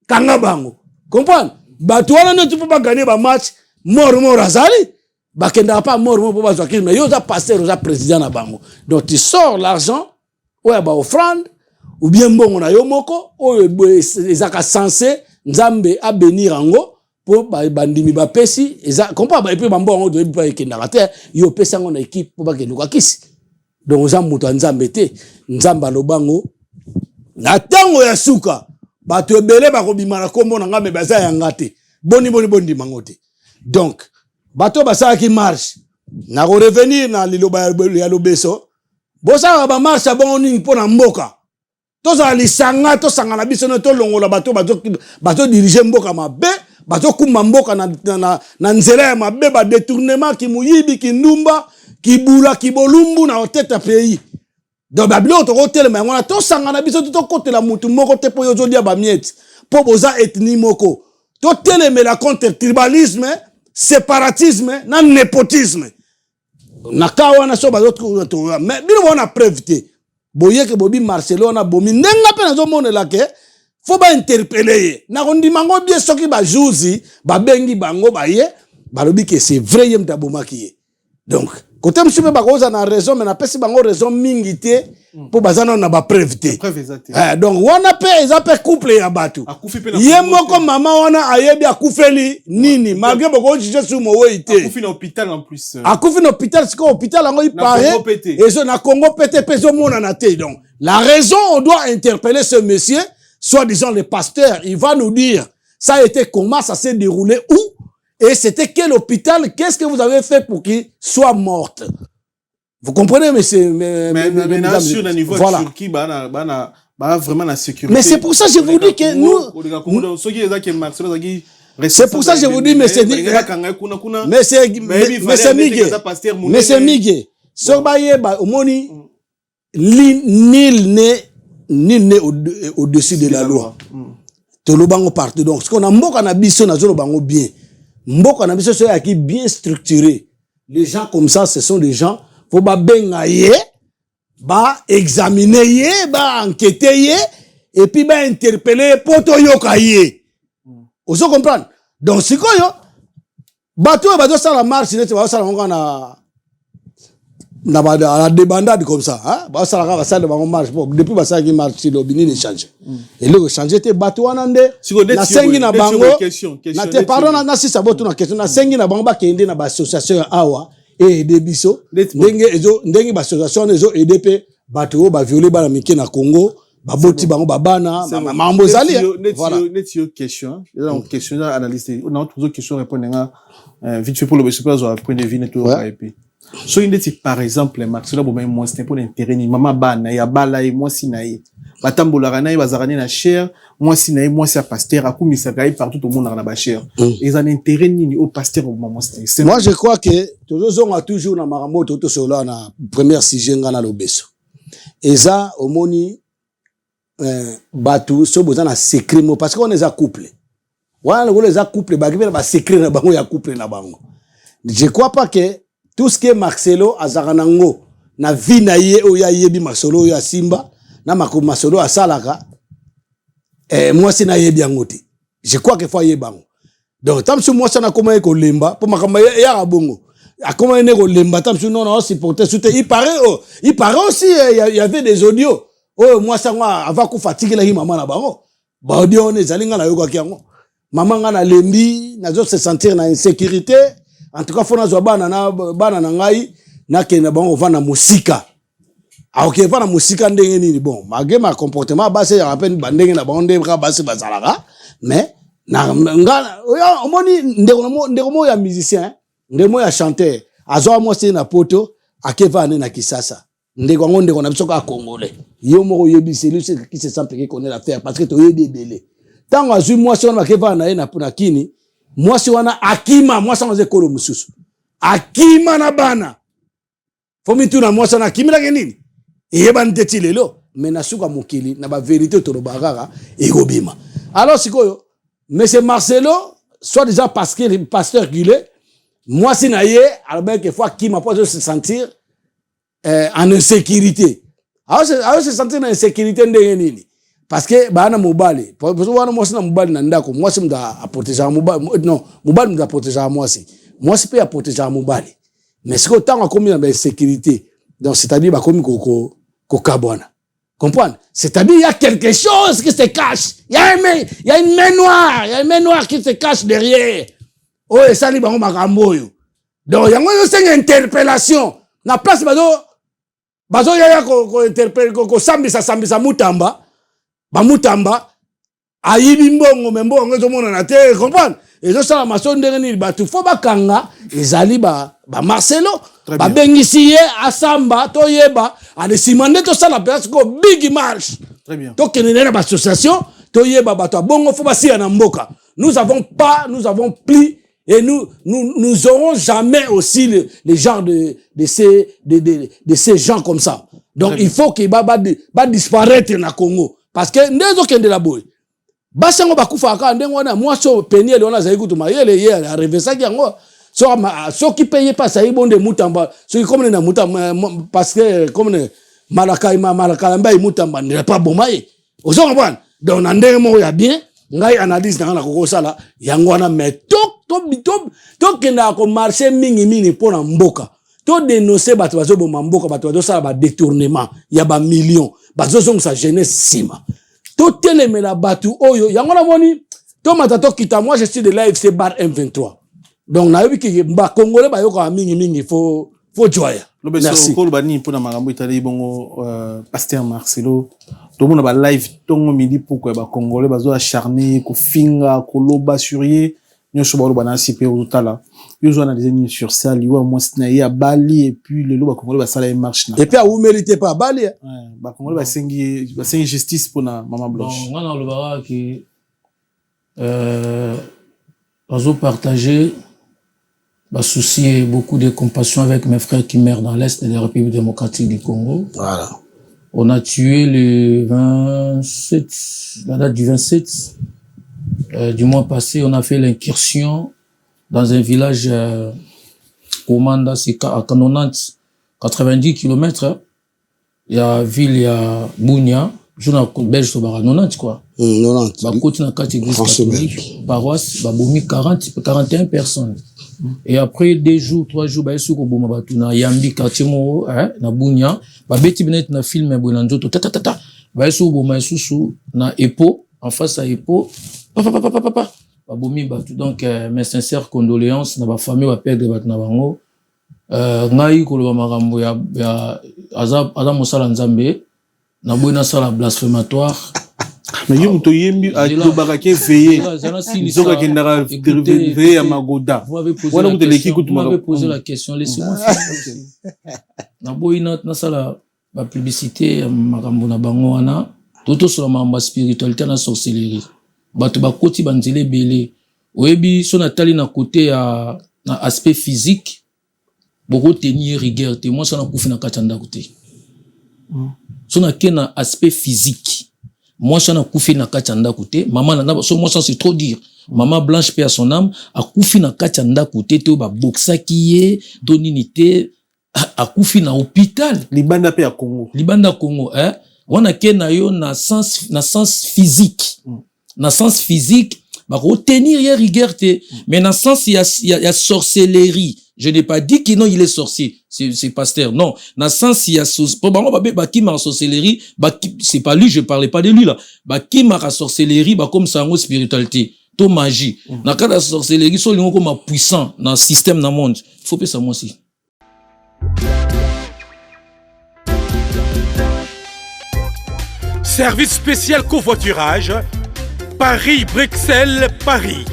kanga bango. Comprendre? Batu wana ne tu peux pas gagner ba match mort azali. Bakenda pas mort pour bazwa mais yo za pasteur za président na bango. Donc tu sors l'argent ou ba offrande ou bien mbongo na yo moko o ezaka censé nzambe a bénir ango pour bandimi ba pesi eza comprendre ba et puis mbongo do pas ekenda te yo pesa ngo na équipe pour ba kenuka kisi. Donc za muto nzambe te nzamba lobango na tango ya suka bato ebele bakobima na kombo na ngambe baza yanga te boni mangote. Donc bato basala ki marche na ko revenir na liloba ya lobeso bosa ba marche bon ning pona mboka to za lisanga to sanga na biso no to longola bato diriger mboka mabe bato kuma mboka na nzela ya mabe ba détournement ki muyibi ki ndumba ki bula ki bolumbu na oteta pays. Donc babilo to hotel mais on a to sanga na biso to côté la mutu moko te po yozo dia ba miette po boza ethnie moko to teleme la contre tribalisme séparatisme na népotisme na kawana so bazo to mais bino on a preuve boye ke bobi Marcelo na bomi nenga pe na zo monela ke faut ba interpeller na kondi mango bien soki ba jouzi ba bengi bango ba ye ba lobi ke c'est vrai yem tabomaki. Donc côté monsieur ba koza na raison mais na pesi bango raison mingi te pour bazana na ba preuve te. Donc wana pe ezape couple ya batu yemoko mama wana ayebi akufeli nini malgré boko jije su mo ite akufi na hôpital en plus akufi na hôpital siko hôpital ngo ipare et so na Congo pété peso mona na te. Donc la raison on doit interpeller ce monsieur soi-disant le pasteur, il va nous dire ça a été comment, ça s'est déroulé où et c'était quel hôpital, qu'est-ce que vous avez fait pour qu'il soit mort. Vous comprenez, monsieur? Mais sur le niveau de Turquie, vraiment la sécurité. Mais c'est pour ça que je vous dis que nous... C'est pour ça que je vous dis, monsieur Miguel, nul n'est au-dessus de la loi. Tout le bango partout. Donc, ce qu'on a mboka na biso na zolo bango bien. Mboka na biso c'est qui bien structuré. Les gens comme ça, ce sont des gens faut ba benga ye, ba examiner ye, ba enquêter ye et puis ba interpeller poto yoka ye. Vous comprenez? Donc, c'est quoi yo? Bato ça la marche, c'est ba ça la la débandade comme ça, hein? Bah ça la ça de marche depuis bah ça qui marche sur le bini change. Et le changer te bato wanande na sengi na bango na te pardon na si ça boto na question na sengi na bango ba kende na ba association awa et de biso ndenge ba association ezo EDP bato ba violer ba na mike na Congo ba boti bango ba bana mambo zali voilà net your question là on question analyse on a toujours question répondre vite fait pour le super zo point de vue net et puis so indeti par exemple Marcelo Bomai moi c'était pour l'intérêt ni maman bana ya bala et moi sinaye batambola na bazarani na cher moi sinaye moi c'est pasteur akumisa kai partout au monde na ba cher ils ont intérêt ni au pasteur au moment c'est moi je crois que toujours na marambo toto solo na première sujet ngana lobeso eza omoni batu so bozana secret mo parce qu'on est à couple wala les a couple ba ba secret na bango ya couple na bango. Je crois pas que tout ce que Marcelo azaranango na vie na ye o ya yebi Marcelo ya Simba na mako Marcelo asalaka moi c'est na yebi angote. Je crois que faut yebango. Donc tam sur moi ça na comment ko lemba pour makamba ya rabongo. A comment ene ko lemba tam sur non supporter soute il paraît aussi il y avait des audios. Oh moi ça moi avant ko fatiguer la maman na bango. Ba audio ne zalinga na yoka kiango. Maman nga na lembi na zo se sentir na insécurité. en tout cas faut na zo bana na ngai na ke na bango va na musika ok va na musika ndenge nini bon malgré ma comportement base ya rappelle bandenge na bango ndenge base bazalaka mais na nga omoni ndeko mo ya musicien ndeko ya chanteur azo mo se na poto akeva na Kisasa ndeko na biso ka congolais yo moko yebi c'est lui qui se sent qui connaît l'affaire parce que to yebi belé tango azui moi si wana akeva na na kini moi si wana akima moi sans ekolo mususu akima na bana fomi tu na moi sana akima la nini yeba nteti lelo mais na suka mokili na ba vérité to robagara ekobima alors sikoyo monsieur Marcelo soit déjà parce que le pasteur Gulé moi si na ye alors que fois qui m'a pas se sentir en insécurité alors se sentir en insécurité ndenge nini parce que bana mobali parce que wana moi si na mobali na ndako moi si mda protéger mobali non mobali mda protéger moi si peut protéger mobali mais ce que tant comme na insécurité donc c'est-à-dire ba comme ko kabwana comprendre c'est-à-dire il y a quelque chose qui se cache il y a une main noire qui se cache derrière oh et ça li bango makambo yo donc yango yo c'est une interpellation na place bazo ya ko interpeller ko sambisa mutamba ba mutamba ayibi mbongo zo mona na te comprendre et ça la maçon ndenge ni ba tu faut bakanga ezali ba Marcelo ba bengisi ye asamba to yeba a de simande to ça la place ko big marche très bien to kenene na association to yeba ba to bongo faut ba si na mboka nous avons pris et nous aurons jamais aussi les genres de ces gens comme ça donc il faut que ba disparaître na Congo parce que ndezo kende la boy basango bakufa ka ndengo wana moi so peniel wana zayi kutuma yele ye a revesa ki yango so qui paye pas ça ibonde mutamba so qui comme na mutamba parce que comme malaka mba mutamba ne pas bon mai ozo ngwana donc na ndenge mo ya bien ngai analyse na ko sala yango wana mais to kenda ko marché mingi pona mboka to dénoncer bato bazo bomba mboka bato bazo sala ba détournement ya ba millions bazo sa jeunesse sima to telemela batu oyo yango na moni to matato kita moi je suis de l'AFC bar M23 donc na yobi ki ba congolais ba yoka mingi faut joya merci ko bani pona makambo itali bongo pasteur Marcelo to mona ba live tongo midi pourquoi ba congolais bazo acharné ko finga ko loba surier nyoso ba loba na CP utala yozo na des ennemis sur ça liwa moi sina ya Bali et puis le loba congolais ba sala marche na et puis vous méritez pas Bali ba congolais ba sengi justice pona mama blanche on a le bara qui bazo partager bah, soucier beaucoup de compassion avec mes frères qui meurent dans l'Est de la République démocratique du Congo. Voilà. On a tué le 27, la date du 27 du mois passé, on a fait l'incursion dans un village Komanda, c'est à 90 km. Il y a ville, il y a Bounia, je n'ai pas belge, 90 quoi. 90. Bah, côté na 4 églises catholiques, paroisse, bah, bomi 41 personnes. Et après 2 jours, 3 jours, bah, sous Koboma Batuna, Yambi, quartier Moro, na Bounia, bah, beti benet na film, Bolanjoto, bah, sous Boma, sous, na Epo, en face à Epo, papa, bah, bomi Batu. Donc, mes sincères condoléances, na ba famille, va perdre Batna Bango, ngai, Koloba Marambo, ya, Azam Mosala Nzambe, na Bouina Sala blasphématoire, mais yo to yembi a lobaka ke veiller zoka kendara veiller à Magoda voilà vous m'avez posé la question laissez-moi finir na boina na sala ba publicité makambo na bango wana toto sur ma spiritualité na sorcellerie bato ba koti banzele belé oyebi so na tali na côté ya na aspect physique boko tenir rigueur te moi ça na kufi na katanda côté so na kena aspect physique moi ça na koufi na kachanda côté maman na so moi ça c'est trop dire maman blanche paix à son âme a koufi na kachanda côté to ba boxa qui est doninité a koufi na hôpital libanda paix à Congo hein wana ke na yo na sens physique na sens physique ba retenir ya rigueur te mais na sens il y a sorcellerie. Je n'ai pas dit qu'il non il est sorcier, c'est pasteur. Non, dans le sens il y a probablement bah qui m'a sorcellerie, bah c'est pas lui, je parlais pas de lui là. Bah qui m'a sorcellerie, bah comme ça en spiritualité. to magie. Na kata sorcellerie, so lingo comme puissant dans le système dans le monde. Il faut pas ça moi aussi. Service spécial covoiturage, Paris-Bruxelles-Paris.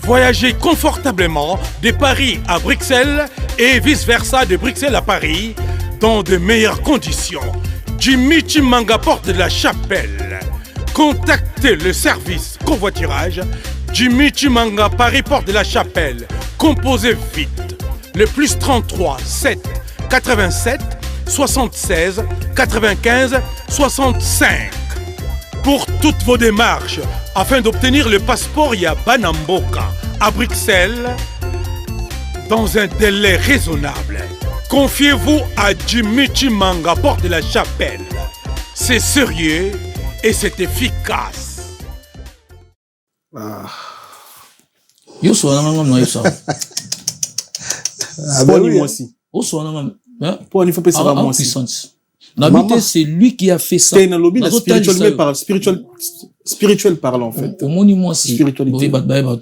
Voyagez confortablement de Paris à Bruxelles et vice-versa de Bruxelles à Paris dans de meilleures conditions. Jimmy Chimanga, porte de la Chapelle. Contactez le service covoiturage Jimmy Chimanga, Paris, porte de la Chapelle. Composez vite. Le plus 33 7 87 76 95 65. Pour toutes vos démarches, afin d'obtenir le passeport Yabanamboka à Bruxelles, dans un délai raisonnable, confiez-vous à Jimmy Chimanga, porte de la Chapelle. C'est sérieux et c'est efficace. Yo sois dans le ça. Ah ben oui, moi aussi. Au soir dans Pour il faut pas savoir moi aussi. N'habiter, c'est lui qui a fait ça. C'est un lobby spirituel parlant en fait. Au moni moi si. Spiritualité.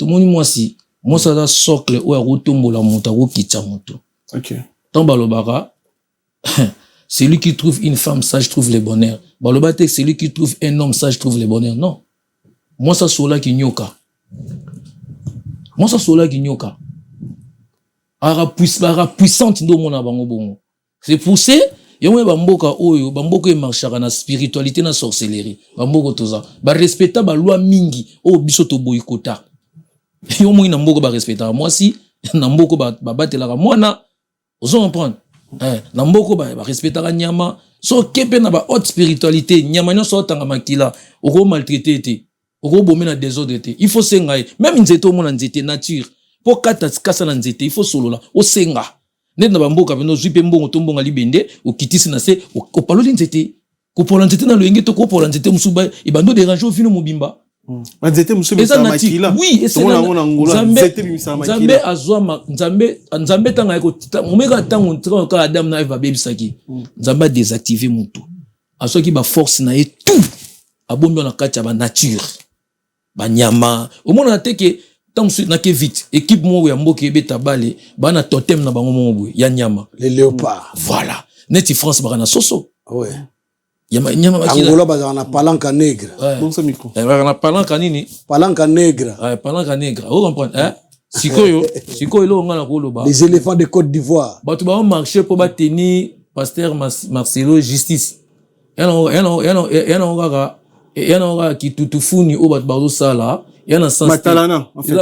Au moni moi si. Moi ça da socle ou a rotombo la monta ou kitcha moto. OK. Tambalobara. C'est lui qui trouve une femme sage trouve le bonheur. Balobate c'est lui qui trouve un homme sage trouve le bonheur. Non. Moi ça sola qui nyoka. Moi ça sola qui nyoka. Ara puissante ndo mona bango bongo. C'est poussé yomwe bamboka oyo bamboka marchaka na spiritualité na sorcellerie bamboko toza ba respecta ba loi mingi o biso to boycota yomwe na mboko ba respecta moi si na mboko ba batela mwana ozo comprendre na mboko ba respecta nyama so kepe na ba haute spiritualité nyama nyo tanga makila oko maltraiter te oko bomé na désordre te il faut senga même nzeto mona nzete nature pour kata kasa na nzete il faut solola o senga net na bamboka bino zwipe mbongo to mbonga libende o kitisi na se o paloli nzete ko pola nzete na loyenge to ko pola nzete musuba e bando déranger au fino mobimba nzete musuba sa makila oui et c'est nzambe azwa nzambe tanga ko momeka tango ntraka ka adam na eva bebisaki nzambe désactiver mutu aso ki ba force na e tout abombi na kati ya ba nature ba nyama au mona teke tant na ke vite équipe mo ya mboke beta balé bana totem na bango mo ya nyama les léopards voilà neti France bana soso ouais nyama makila Angola bazana palanca nègre bon ça micro bana palanca nini palanca nègre palanca nègre vous comprenez sikoyo lo ngana ko loba les éléphants de Côte d'Ivoire batu ba marché pour ba tenir pasteur Marcelo justice yana ngaka ki tutufuni o batu ba sala yana sens matalana en fait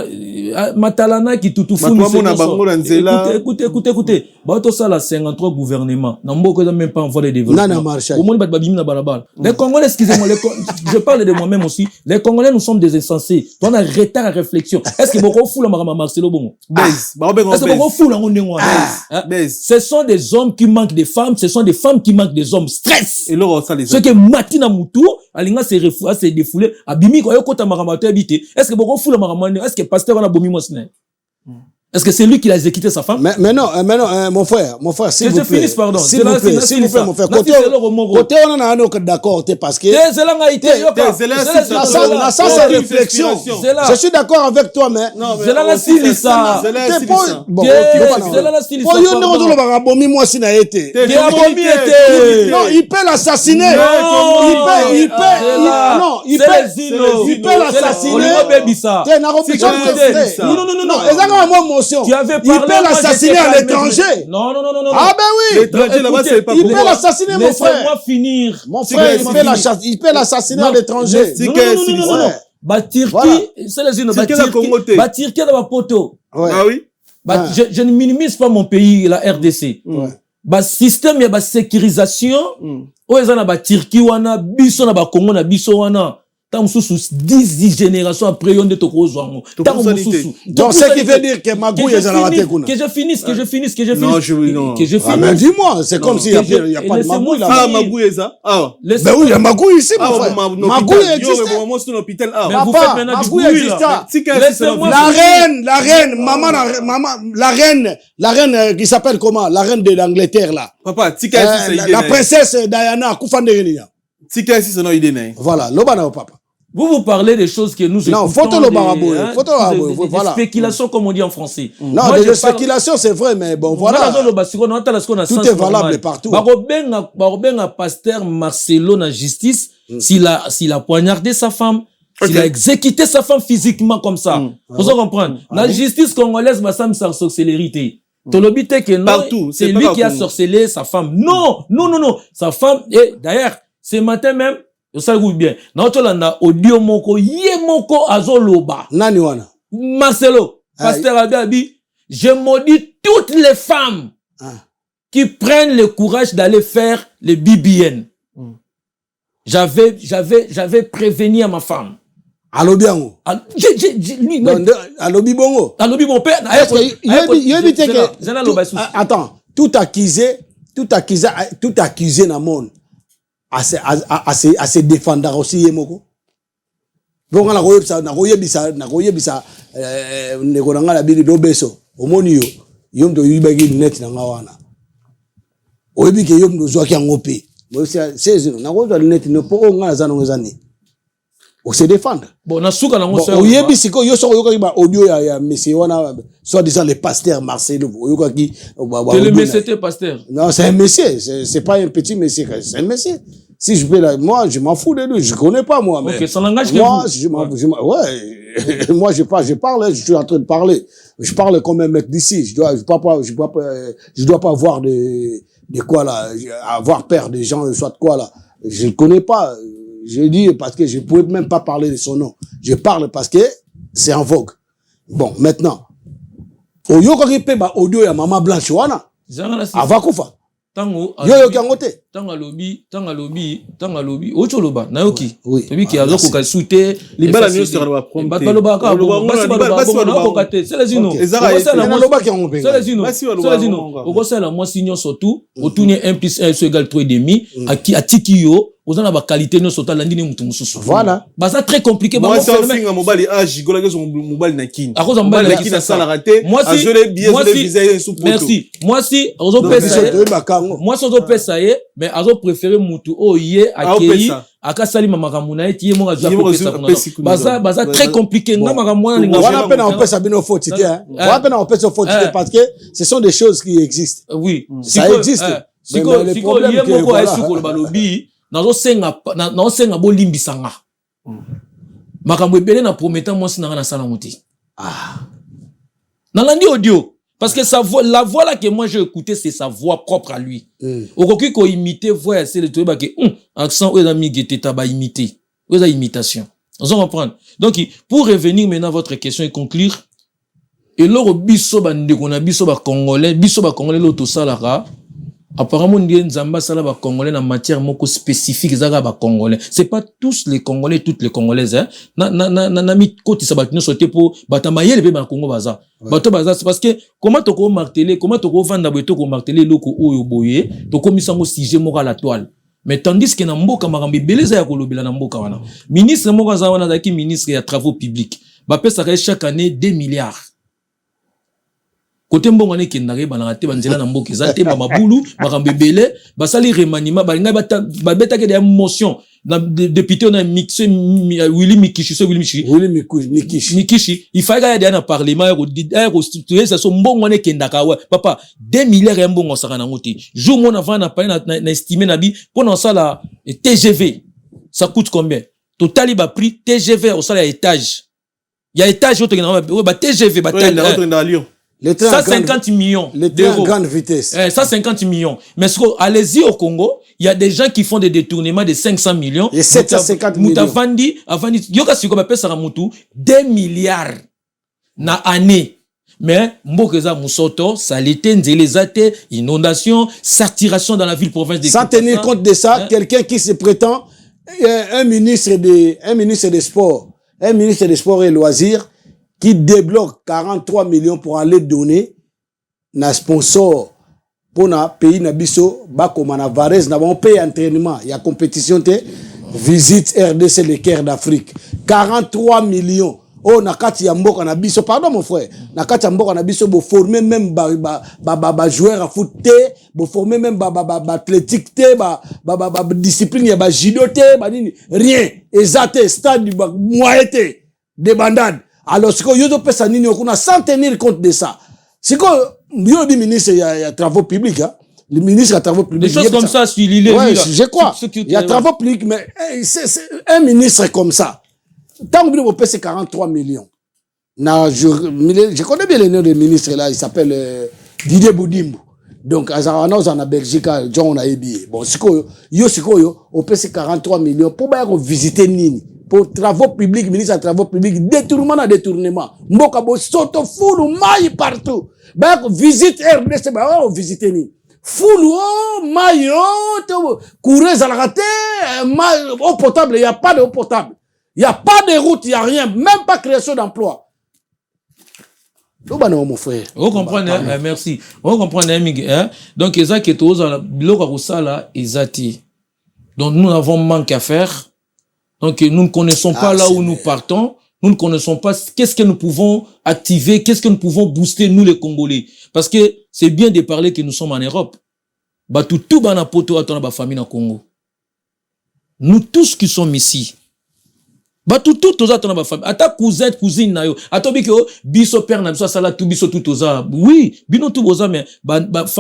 matalana qui tout fou écoutez bato ça la 53 gouvernement na mboko na même pas en voie de développement au monde bat babimi na balabala les Congolais excusez-moi je parle de moi-même aussi les Congolais nous sommes des insensés on a retard à réflexion est-ce que beaucoup fou la Marcelo bongo est-ce que beaucoup fou la ndengwa ce sont des hommes qui manquent des femmes ce sont des femmes qui manquent des hommes stress et là ça les ce que matina mutu alinga se défouler abimi ko yokota makamata habité est-ce que beaucoup fou la makamane est-ce que pasteur on a bomi mosne est-ce que c'est lui qui a exécuté sa femme? Mais non, mon frère, s'il vous plaît. Pardon. S'il vous plaît, mon frère. Côté on a un autre d'accord, parce que. Ça, c'est réflexion. Je suis d'accord avec toi, mais. Non, c'est la style, ça. Bon, il peut l'assassiner. Non, il peut l'assassiner. Non. Tu avais parlé, il peut l'assassiner à l'étranger. Non. Ah ben oui. L'étranger là-bas, c'est pas il peut l'assassiner, mon frère. Laissez-moi finir. Mon frère, il peut l'assassiner à l'étranger. Non. Bah, Turquie, c'est les unes. Bah, Turquie dans ma poteau. Ah oui. Bah, je ne minimise pas mon pays, la RDC. Bah, système, il y a bah, sécurisation. Oh, ils ont bah, Turquie, wana, biso na bah, Congo na biso wana. Donc, 10 générations après, on est au gros zoango. Donc, ce qui veut dire que Magouille est en raté. Que je finisse. Non, que je finisse. Mais dis-moi, c'est comme s'il n'y a pas de Magouille là. Ah, Magouille est ça? Ah. Ben oui, il y a Magouille ici, mon frère. Magouille existe. Mais vous faites maintenant du bruit, là. La reine qui s'appelle comment? La reine de l'Angleterre, là. Papa, la princesse Diana, Koufandénia. Tika si c'est non idée. Voilà, l'obana au papa. Vous parlez des choses que nous non, écoutons. Des spéculations, comme on dit en français. Non, des spéculations, c'est vrai, mais bon, voilà. Tout est valable partout. Barobenga pasteur Marcelo na justice, s'il a poignardé sa femme, s'il a exécuté sa femme physiquement comme ça. Vous comprenez? La justice congolaise, ma femme, c'est sorcellerie. Tolobite que non, c'est lui qui a sorcelé sa femme. Non. Sa femme, et d'ailleurs, ce matin même, ça goûte bien. Naotolanda audio moko yemoko azoloba. Nani wana? Marcelo, pasteur Abi, je maudis toutes les femmes qui prennent le courage d'aller faire le BBN. J'avais prévenu à ma femme. Alobiango. Alobi bongo. Alobi mon père. Attends, tout accusé na monde. À se défendre aussi yemoko. Donc na koyebisa nekoranga la bili do beso. Omoni yo mto yibagi net na ngawana. Oyebi ke yo mto zwaki ngope. Moi c'est na ko net ne po ngana za ngozani. On se défendre. Bon, na souka na ngoso. Oyebi siko yo so yoka ba audio ya monsieur wana soit disant le pasteur Marcelo. Yoka ki le monsieur pasteur. Non, c'est un monsieur, c'est pas un petit monsieur, c'est un monsieur. Si je peux là, moi je m'en fous de lui, je connais pas moi mais. OK, son langage moi moi je parle, je suis en train de parler. Je parle comme un mec d'ici, je dois pas avoir de quoi là, avoir peur des gens soit quoi là. Je ne connais pas. Je dis parce que je pouvais même pas parler de son nom. Je parle parce que c'est en vogue. Bon, maintenant. Oyo ko ripe ba audio ya maman blanche wana. Avakufa. Tango yo kangote. Tanga lobi. Ocholoba nayoki. Oui. Tobi ki azoko ka soute libala nyo sera ba prompt. Bataloba ka c'est les ino. C'est les ino. Okosala moi signon surtout, otunye 1 + 1 = 3,5 atiki yo. Ozana ba qualité no sota landine mutu mususu. Voilà. Bah ça très compliqué moi c'est un mobile jigola que son mobile na kin. À cause mobile na kin na sala raté. Moi si ozo pesa. Moi so ozo pesa ye mais azo préférer mutu oye akei akasali makambo na eti ye mo azo pesa. Bah ça très compliqué na makambo na ninga. Wana pena on pesa bino faute hein. Wana pena on pesa faute parce que ce sont des choses qui existent. Oui, ça existe. Siko ye moko asu ko balobi. Nazo senga bolimbisanga. Makambo ebele na promettant moi sinanga na sala muti. Nalandi audio parce que la voix là que moi j'ai écouté c'est sa voix propre à lui. Okoki ko imiter voix c'est le truc ba que accent ou ami geteta ba imiter. Ou za imitation. On va comprendre. Donc pour revenir maintenant à votre question et conclure et loro biso ba ndeko na biso ba congolais l'auto salara. Apparemment, Nzamba sala ba congolais na matière moko spécifique zaga ba congolais. C'est pas tous les congolais, toutes les congolaises hein. Na mi koti sabatino sauter pour batamayele be ba Congo baza. Bato baza c'est parce que comment toko marteler, comment toko vanda beto ko marteler loko oyo boye, toko misango sujet moko à la toile. Mais tandis que na mboka makambi beleza ya kolobela na mboka wana. Ministre moko za wana zaki ministre ya travaux publics. Ba pesa chaque année 2 milliards. Côté mbongo ne kendare banate banzela na mboka ezate ba mabulu bakambebele basali remaniement balinga babeta ke des motions na député on a mixé Willy Mikishi il fallait aller dans parlement et constituer ça son mbongo ne kendaka ouais papa 2 milliards ya mbongo saka na ngoti jour mon avant na pa na estimer na bi pour ça la TGV ça coûte combien total ba prix TGV au salaire étage il y a étage autre ba TGV ba dans Lyon. 150 millions d'euros. Grande vitesse. 150 millions. Mais allez-y au Congo, il y a des gens qui font des détournements de 500 millions. Et 750 millions. Avandi, yoka siko bape saramutu 2 milliards na année. Mais mbokeza musoto, saleté, nzelezate, inondation, saturation dans la ville province de Sans tenir compte de ça, quelqu'un qui se prétend un ministre des sports, et loisirs qui débloque 43 millions pour aller donner na sponsor pour na pays na biso bakoma na Varese na bon pays entraînement il y a compétition visite RDC le Caire d'Afrique 43 millions oh nakati ya mboka na biso pardon mon frère nakati ya mboka na biso bo former même ba joueur à foot bo former même ba athlétique ba discipline ya ba judo ba nini rien exact stade ba moyete de bandade alors siko yo pesa nini okuna sans tenir compte de ça siko yo di ministre ya travaux publics hein le ministre des travaux publics des choses comme ça sur l'île je crois il y a travaux publics mais c'est un ministre comme ça tant que vous payez 43 millions je connais bien le nom du ministre là il s'appelle Didier Boudimbo donc azarana en Belgique John a ébié bon siko yo on paye 43 millions pour ba visiter nini pour travaux publics ministre des travaux publics détournement mboka bo soto fulu mai partout ba visite RDC ba visiter nini fulu mai to courir à la raté eau potable il y a pas d'eau potable il y a pas de route il y a rien même pas création d'emploi. Mon frère. Vous comprenez, merci. Vous comprenez, hein? Donc, ils ont qui tous dans la donc, nous avons manque à faire. Donc, nous ne connaissons pas là où nous partons. Nous ne connaissons pas qu'est-ce que nous pouvons activer, qu'est-ce que nous pouvons booster, nous les Congolais. Parce que c'est bien de parler que nous sommes en Europe. Bah, tout bana poto atona ba famille na Congo. Nous tous qui sommes ici. Bah tout oza tona ba famille. Ata cousine na yo. Ato biko biso père na biso sala tout biso tout oza. Oui, bino tout oza mais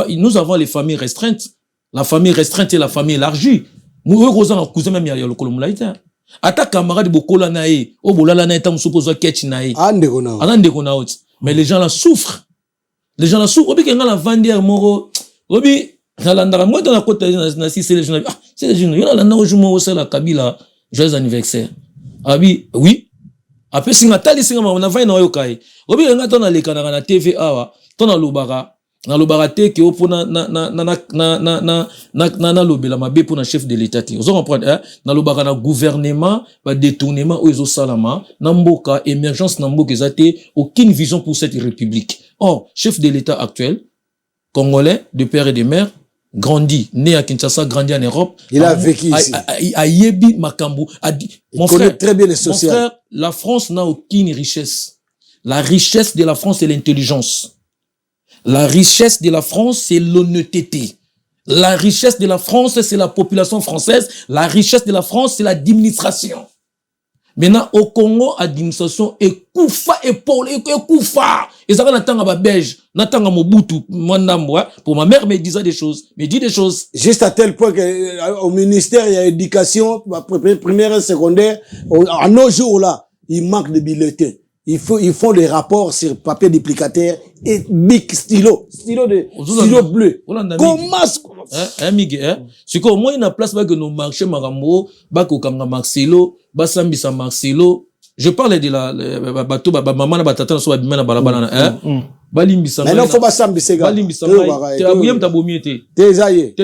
nous avons les familles restreintes. La famille restreinte et la famille élargie. Nous oza na cousin même ya lokolo mulaita. Ata camarade bokola na e, o bolala na eta musupozo ketch na e. Ande kona. Ande kona out. Mais les gens là souffrent. Les gens là souffrent. Obi kenga la vandière moro. Obi Nalandara, moi dans la côte c'est les jeunes. Ah, c'est les jeunes. Il y en a là où je me la Kabila. Joyeux anniversaire. Ah oui. Après singa tali singa on a vaina yo kai. Obi nga tona le kana na TV awa. Tona lobara. Na lobara te ke opo na lobela mabe pour na chef de l'état. Vous comprenez hein? Na lobara na gouvernement, ba détournement o ezo salama, na mboka émergence na mboka ezate aucune vision pour cette république. Or, chef de l'état actuel congolais de père et de mère grandi, né à Kinshasa, grandi en Europe. Il a vécu ici. A Yebi Makambu a dit, mon frère, très bien les social. Mon frère, la France n'a aucune richesse. La richesse de la France, c'est l'intelligence. La richesse de la France, c'est l'honnêteté. La richesse de la France, c'est la population française. La richesse de la France, c'est l'administration. Maintenant, au Congo, administration est koufa, épaule, et koufa. Et ça va n'attendre à Belge, n'attendre à Mobutu, pour ma mère me disait des choses, me dit des choses. Juste à tel point que au ministère, il y a éducation, primaire et secondaire, à nos jours là, il manque de bulletins. Ils font des rapports sur papier duplicateur et big stylo bleu. Comment c'est qu'au moins il y a place que nos marchés marambo, bako kanga Marcelo, basambisa Marcelo. Je parlais de la bateau maman na batata so babimena balabala hein. Balimbisa. Mais non faut basambisa gars. Balimbisa. Tu as oublié ta bomité. Tezaye.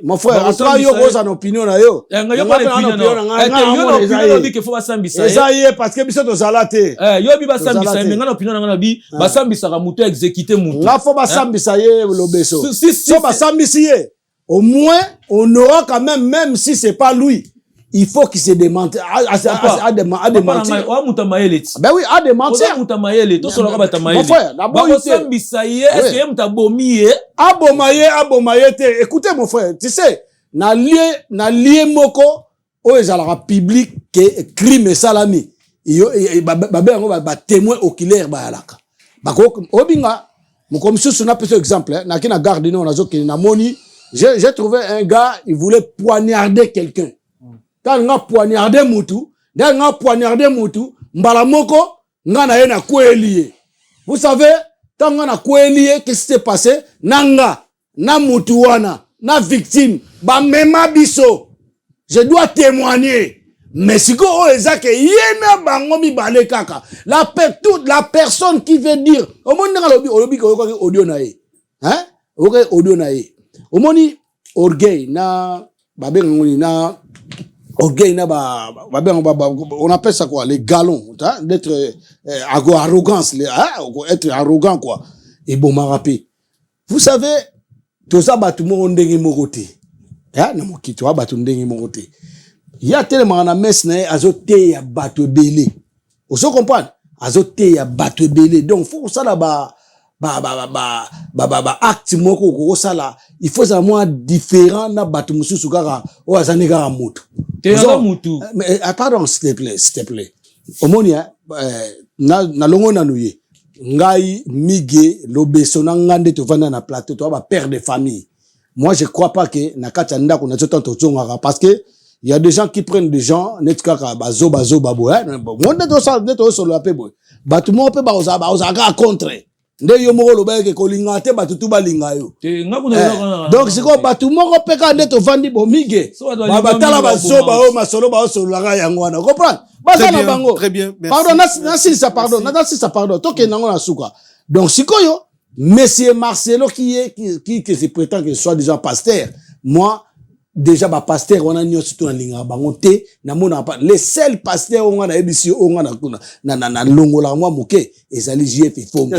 Mon frère, toi yo cause en opinion na yo. Yo pas opinion na. Yo bi que faut basambisa. Tezaye parce que biso to zalate. Yo bi basambisa mais ngana opinion na bi basambisa ka mutu exécuter mutu. Là faut basambisa ye lobeso. So basambisa ye. Au moins on aura quand même si c'est pas lui. Il faut qu'il se démente à démentir. Ben oui, à démentir. Mon frère, d'abord écoutez mon frère, tu sais, na lié moko o ezala public que crime salami. Ba témoin oculaire ba alaka. Ba ko obinga mon commission sur na petit exemple na kina garde non na zo ke na moni, j'ai trouvé un gars, il voulait poignarder quelqu'un. Quand on a poignardé Moutou, mbala moko, nga na ye na kouelie. Vous savez, quand on a kouelie, qu'est-ce qui s'est passé? Nanga, na Moutouana, na victime, ba mema biso. Je dois témoigner. Mais si ko ezake yena bango mi bale kaka. Toute la personne qui veut dire, au monde nga lobi ko audio na ye. Hein? OK, audio na ye. Au moni orgueil na babe ngoni na orgueil na on appelle ça quoi les galons hein? D'être arrogance être arrogant quoi et bon m'a rappelé vous savez tout ça batumo ndenge mokoté hein na mokito batu ndenge mokoté il y a tellement na messe na azote ya batu belé on se comprend azote ya bato ebele. Donc faut ça là acte moko ko sala, il faut ça moi différent na bato mususu kaka o azani kaka mutu. Mais pardon s'il te plaît. Omonia na longo na nuye. Ngai mige lobeso na ngande to vanda na plateau to ba père de famille. Moi je crois pas que na katanda ko na zotanto tsonga parce que il y a des gens qui prennent des gens net kaka bazo babo bon monde to ça net to solo ape boy. Bato mo pe ba oza contre. Nde yo moko lo ba ke ko linga te bato tu ba linga yo. Donc c'est quoi bato moko pe ka net to vandi bo mige. Ba tala bazo ba o masolo ba o solo la yango wana. Comprendre? Très bien, merci. Pardon, pardon. Toke nango na suka. Donc, sikoyo, monsieur Marcelo qui se prétend que soit déjà pasteur. Moi, déjà, pasteur, on a nion surtout na linga bangote, na mona pas. Les seuls pasteurs, on a ebisi, on a na longola moi moke, ezali JF ifo.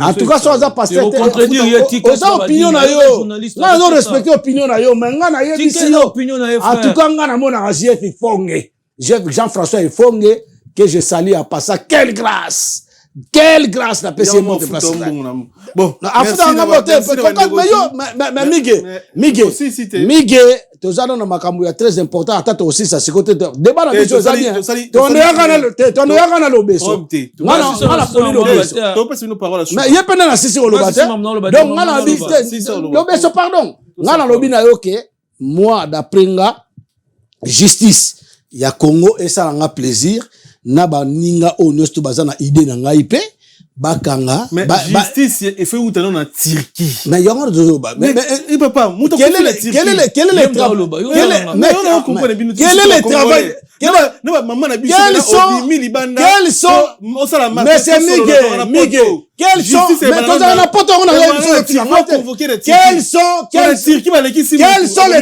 En tout cas, soit pasteur. Oza opinion na yo. Là, on respecte opinion na yo, mais nga na yo ebisi yo. En tout cas, nga na mona JF ifonge. Jean-François Efonge, que je salue à passer. Quelle grâce la PC monte de place. Bon, Miguel, tous allons dans ma camouille très important. Attends aussi ça, c'est côté de débat la question. Ton yagana l'obeso. Mais il y a pas de sisi au lobateur. Donc, on a dit l'obeso, pardon. On a l'obina ok. Moi, d'après nga, justice. Ya Congo et ça a plaisir na ba ninga onesto bazana idée na ngaipe bakanga mais justice et fait où t'as na Turquie mais yongo zo ba mais il peut pas quel est le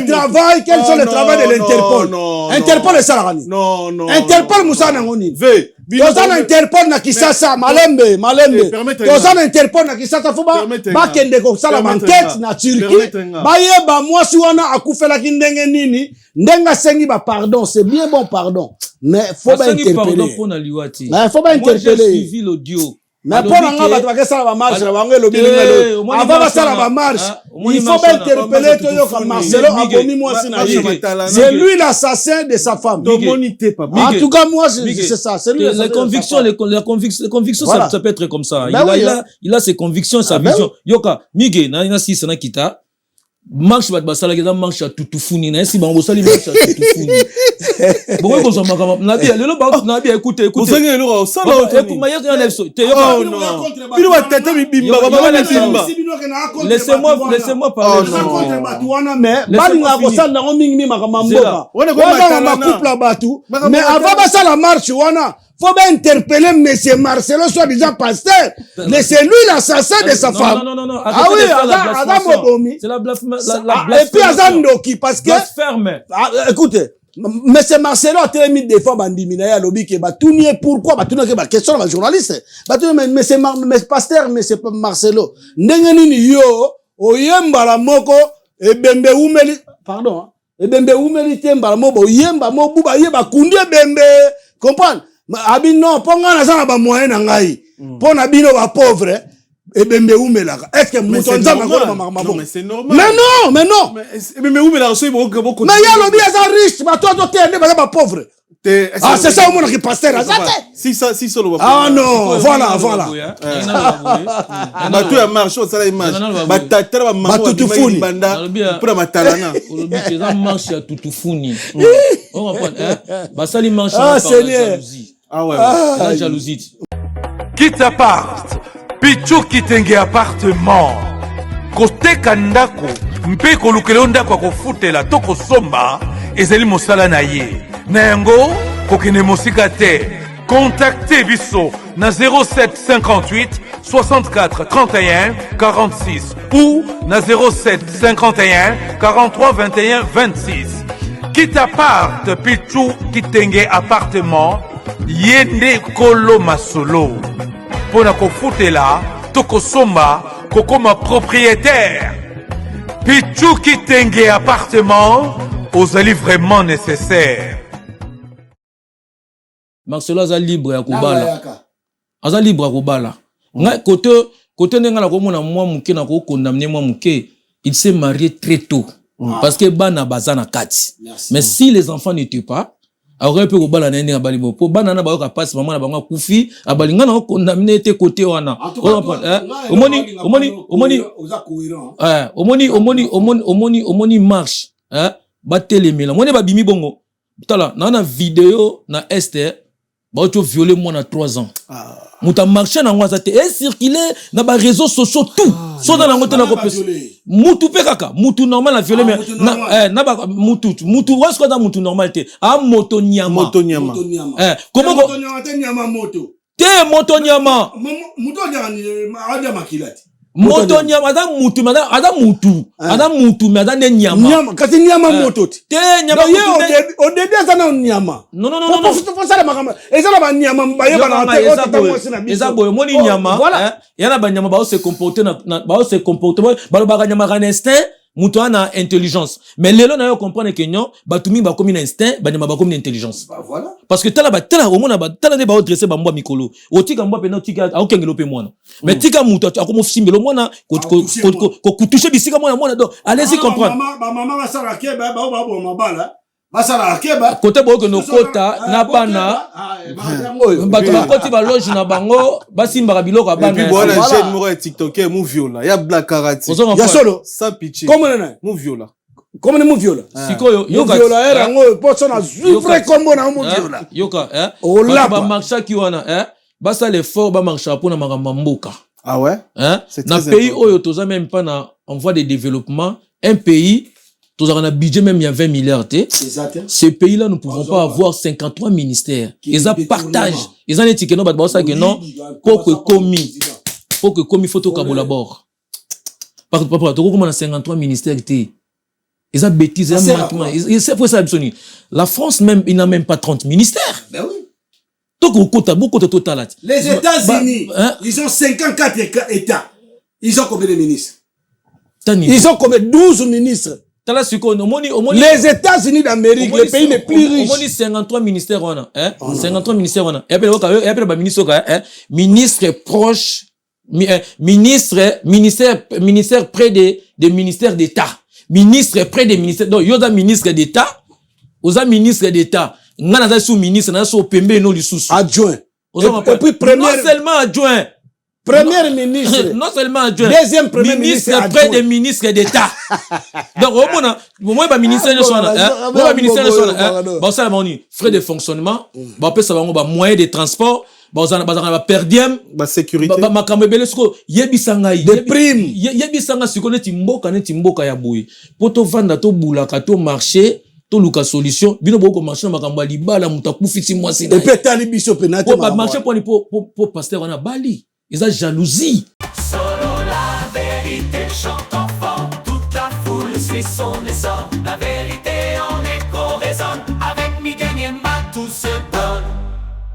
travail quels sont les travaux de l'Interpol? Interpol est salarié. Non. Interpol Moussa Nangoni. Tozana Interpol na Kisasa malembe. Tozana Interpol na Kisasa fuba bakende ko sala enquête na Turquie. Bayeba mwasi wana akufela kindenge nini? Ndenga sengi ba pardon, c'est bien bon pardon. Mais faut pas interpeller. Mais faut pas interpeller. Moi j'ai suivi l'audio. Mais pour nga bato bakesala ba marche ba ngelo bilinga lo avant basala ba marche il faut bien interpeller Toyo comme Marcelo abomi mwasi na ye c'est lui l'assassin de sa femme en tout cas moi c'est ça c'est lui les convictions ça peut être comme ça il a ses convictions sa vision yoka mige na si sana kita marche bat basala ke marche tutufuni na si bango sali marche tutufuni bon ko so makama na bi lelo ba na bi écoute osenge lelo ça écoute ma yaka na so te yoka bino ba tete mi bimba baba na bimba laissez-moi parler contre batu wana mais balinga ko sala ngo mingi makama mboka wana ko couple batu mais avant basala marche wana faut bien interpeller monsieur Marcelo soit déjà pasteur mais c'est lui l'assassin de sa femme. Non. Ah oui, c'est la blasphémie. Et puis Azandoki parce que écoutez, monsieur Marcelo a tellement mis des fois bandimina ya lobby que batuni pourquoi batuni que question la journaliste batuni mais pasteur monsieur Marcelo ndenge nini yo oyemba la moko ebembe umeli pardon ebembe umeli temba moko oyemba mo buba yeba kundi ebembe comprendre abi non ponga na sana ba moyen na ngai pona bino ba pauvre ebembe umelaka est-ce que mutonza ngakona mama non mais c'est normal mais non ebembe umelaka so iboko mais ya lobi eza riche ba toto tende ba pauvre c'est ça au monde qui pasteur si solo ah non voilà ba tu ya marche ça la image ba tatara ba maman tutufuni banda pour matalana olobi eza marche ya tutufuni on comprend ba sali marche ah Seigneur la jalousie quitte appart Pichu Kitenge appartement Kote Kandako Mpe kolukele ndako akofutela toko somba ezeli mosala na ye na yango kokene mosika te contactez biso na 07 58 64 31 46 ou na 07 51 43 21 26 quitte appart Pichu Kitenge appartement yende kolo masolo pona kofutela toko somba kokoma propriétaire Pichu Kitenge appartement ozali vraiment nécessaire. Marcelo aza libre ya kubala aza libre akobala nga côté ndenga na komona moi muke na ko condamner moi muke il s'est marié très tôt parce que bana bazana kati mais si les enfants n'étaient pas aurait pu kobala na ndenge bali bo po bana na ba ka passe maman na bango kufi abalinga na condamner te côté wana omoni marche batelemela moni ba bimi bongo tala na vidéo na Esther ba tu violer moi na 3 ans muta marché na ngwaza te et circuler na ba réseaux sociaux tout so dans ngote na ko mutu pe kaka mutu normal a violer mais na ba mutu what's quoi dans mutu normal te a moto nyama comment moto nyama te nyama moto te moto nyama moto nyama kilati moto nyama ada mutu mais ada nyama kati nyama moto te nyama au début ça na nyama non faut ça makama ezala ba nyama ba yeba na eza boyo moni nyama yana ba nyama ba se comporter ba se comporter ba nyama ka instinct mutu ana intelligence mais lelo na yo comprendre que non batumi ba comme instinct ba nyama ba comme intelligence voilà parce que tala au mona ba tala ne ba dresser ba mbwa mikolo otika mbwa pena otika akengelo pe mwana mais tika mutu akomo simbelo mwana ko toucher bisika mwana donc allez-y comprendre maman va sala ke ba mabala basala akeba côté boyo no kota na bana bato bakoti ba loge na bango basimba biloko bana et puis voilà jeune moko ya TikToker mu viola ya black karate ya solo sans pitié comment nana mu viola comment mu viola sikoyo yoka viola era ngo poso na vrai combo na mu viola yoka ba marcha ki wana basa l'effort ba marcha pour na makamba mboka ah ouais na pays oyo toza même pas na en voie de développement un pays tous avons un budget même il y a 20 milliards. Ces pays-là ne pouvons pas avoir 53 ministères. Ils ont partage. Ils ont dit que non, pour que commis faut tout collabore. Par contre, comment on a 53 ministères ils ont bêtise, la France même, il n'a même pas 30 ministères. Ben oui. Donc beaucoup de total. Les États-Unis, ils ont 54 États. Ils ont combien de ministres? Ils ont combien? 12 ministres. Les États-Unis d'Amérique, le pays les plus riches. On dit 53 ministères, 53 ministères, et après, ministre proche, ministère près des ministères d'État. Ministre près des ministères. Donc, il y a des ministres d'État, il y a des ministres d'État. Il y a des sous-ministres, il y a des pembe, non, les sous-sous. Adjoint. Et puis, non seulement adjoint. Premier ministre. Non seulement adjoint. Deuxième premier ministre près des ministres d'État. Donc, au moins, ministre de son, ministère de son, bon, ça, on dit, frais de fonctionnement, bon, après, ça va, moyen de transport, bon, ça va, per diem, sécurité, ma kamebelesko, yebisangai, des primes, yebisanga, si connaît timboka ya boui. Poto vanda, to boulaka, to marché, to luka solution, bino boko marché, ma kamba libala, mutaku fiti mwasi. Et peut aller biso penate. Pour marché, pour pasteur, on a bali. Ils ont jalousie. Solo la vérité chante enfant, toute la foule suit son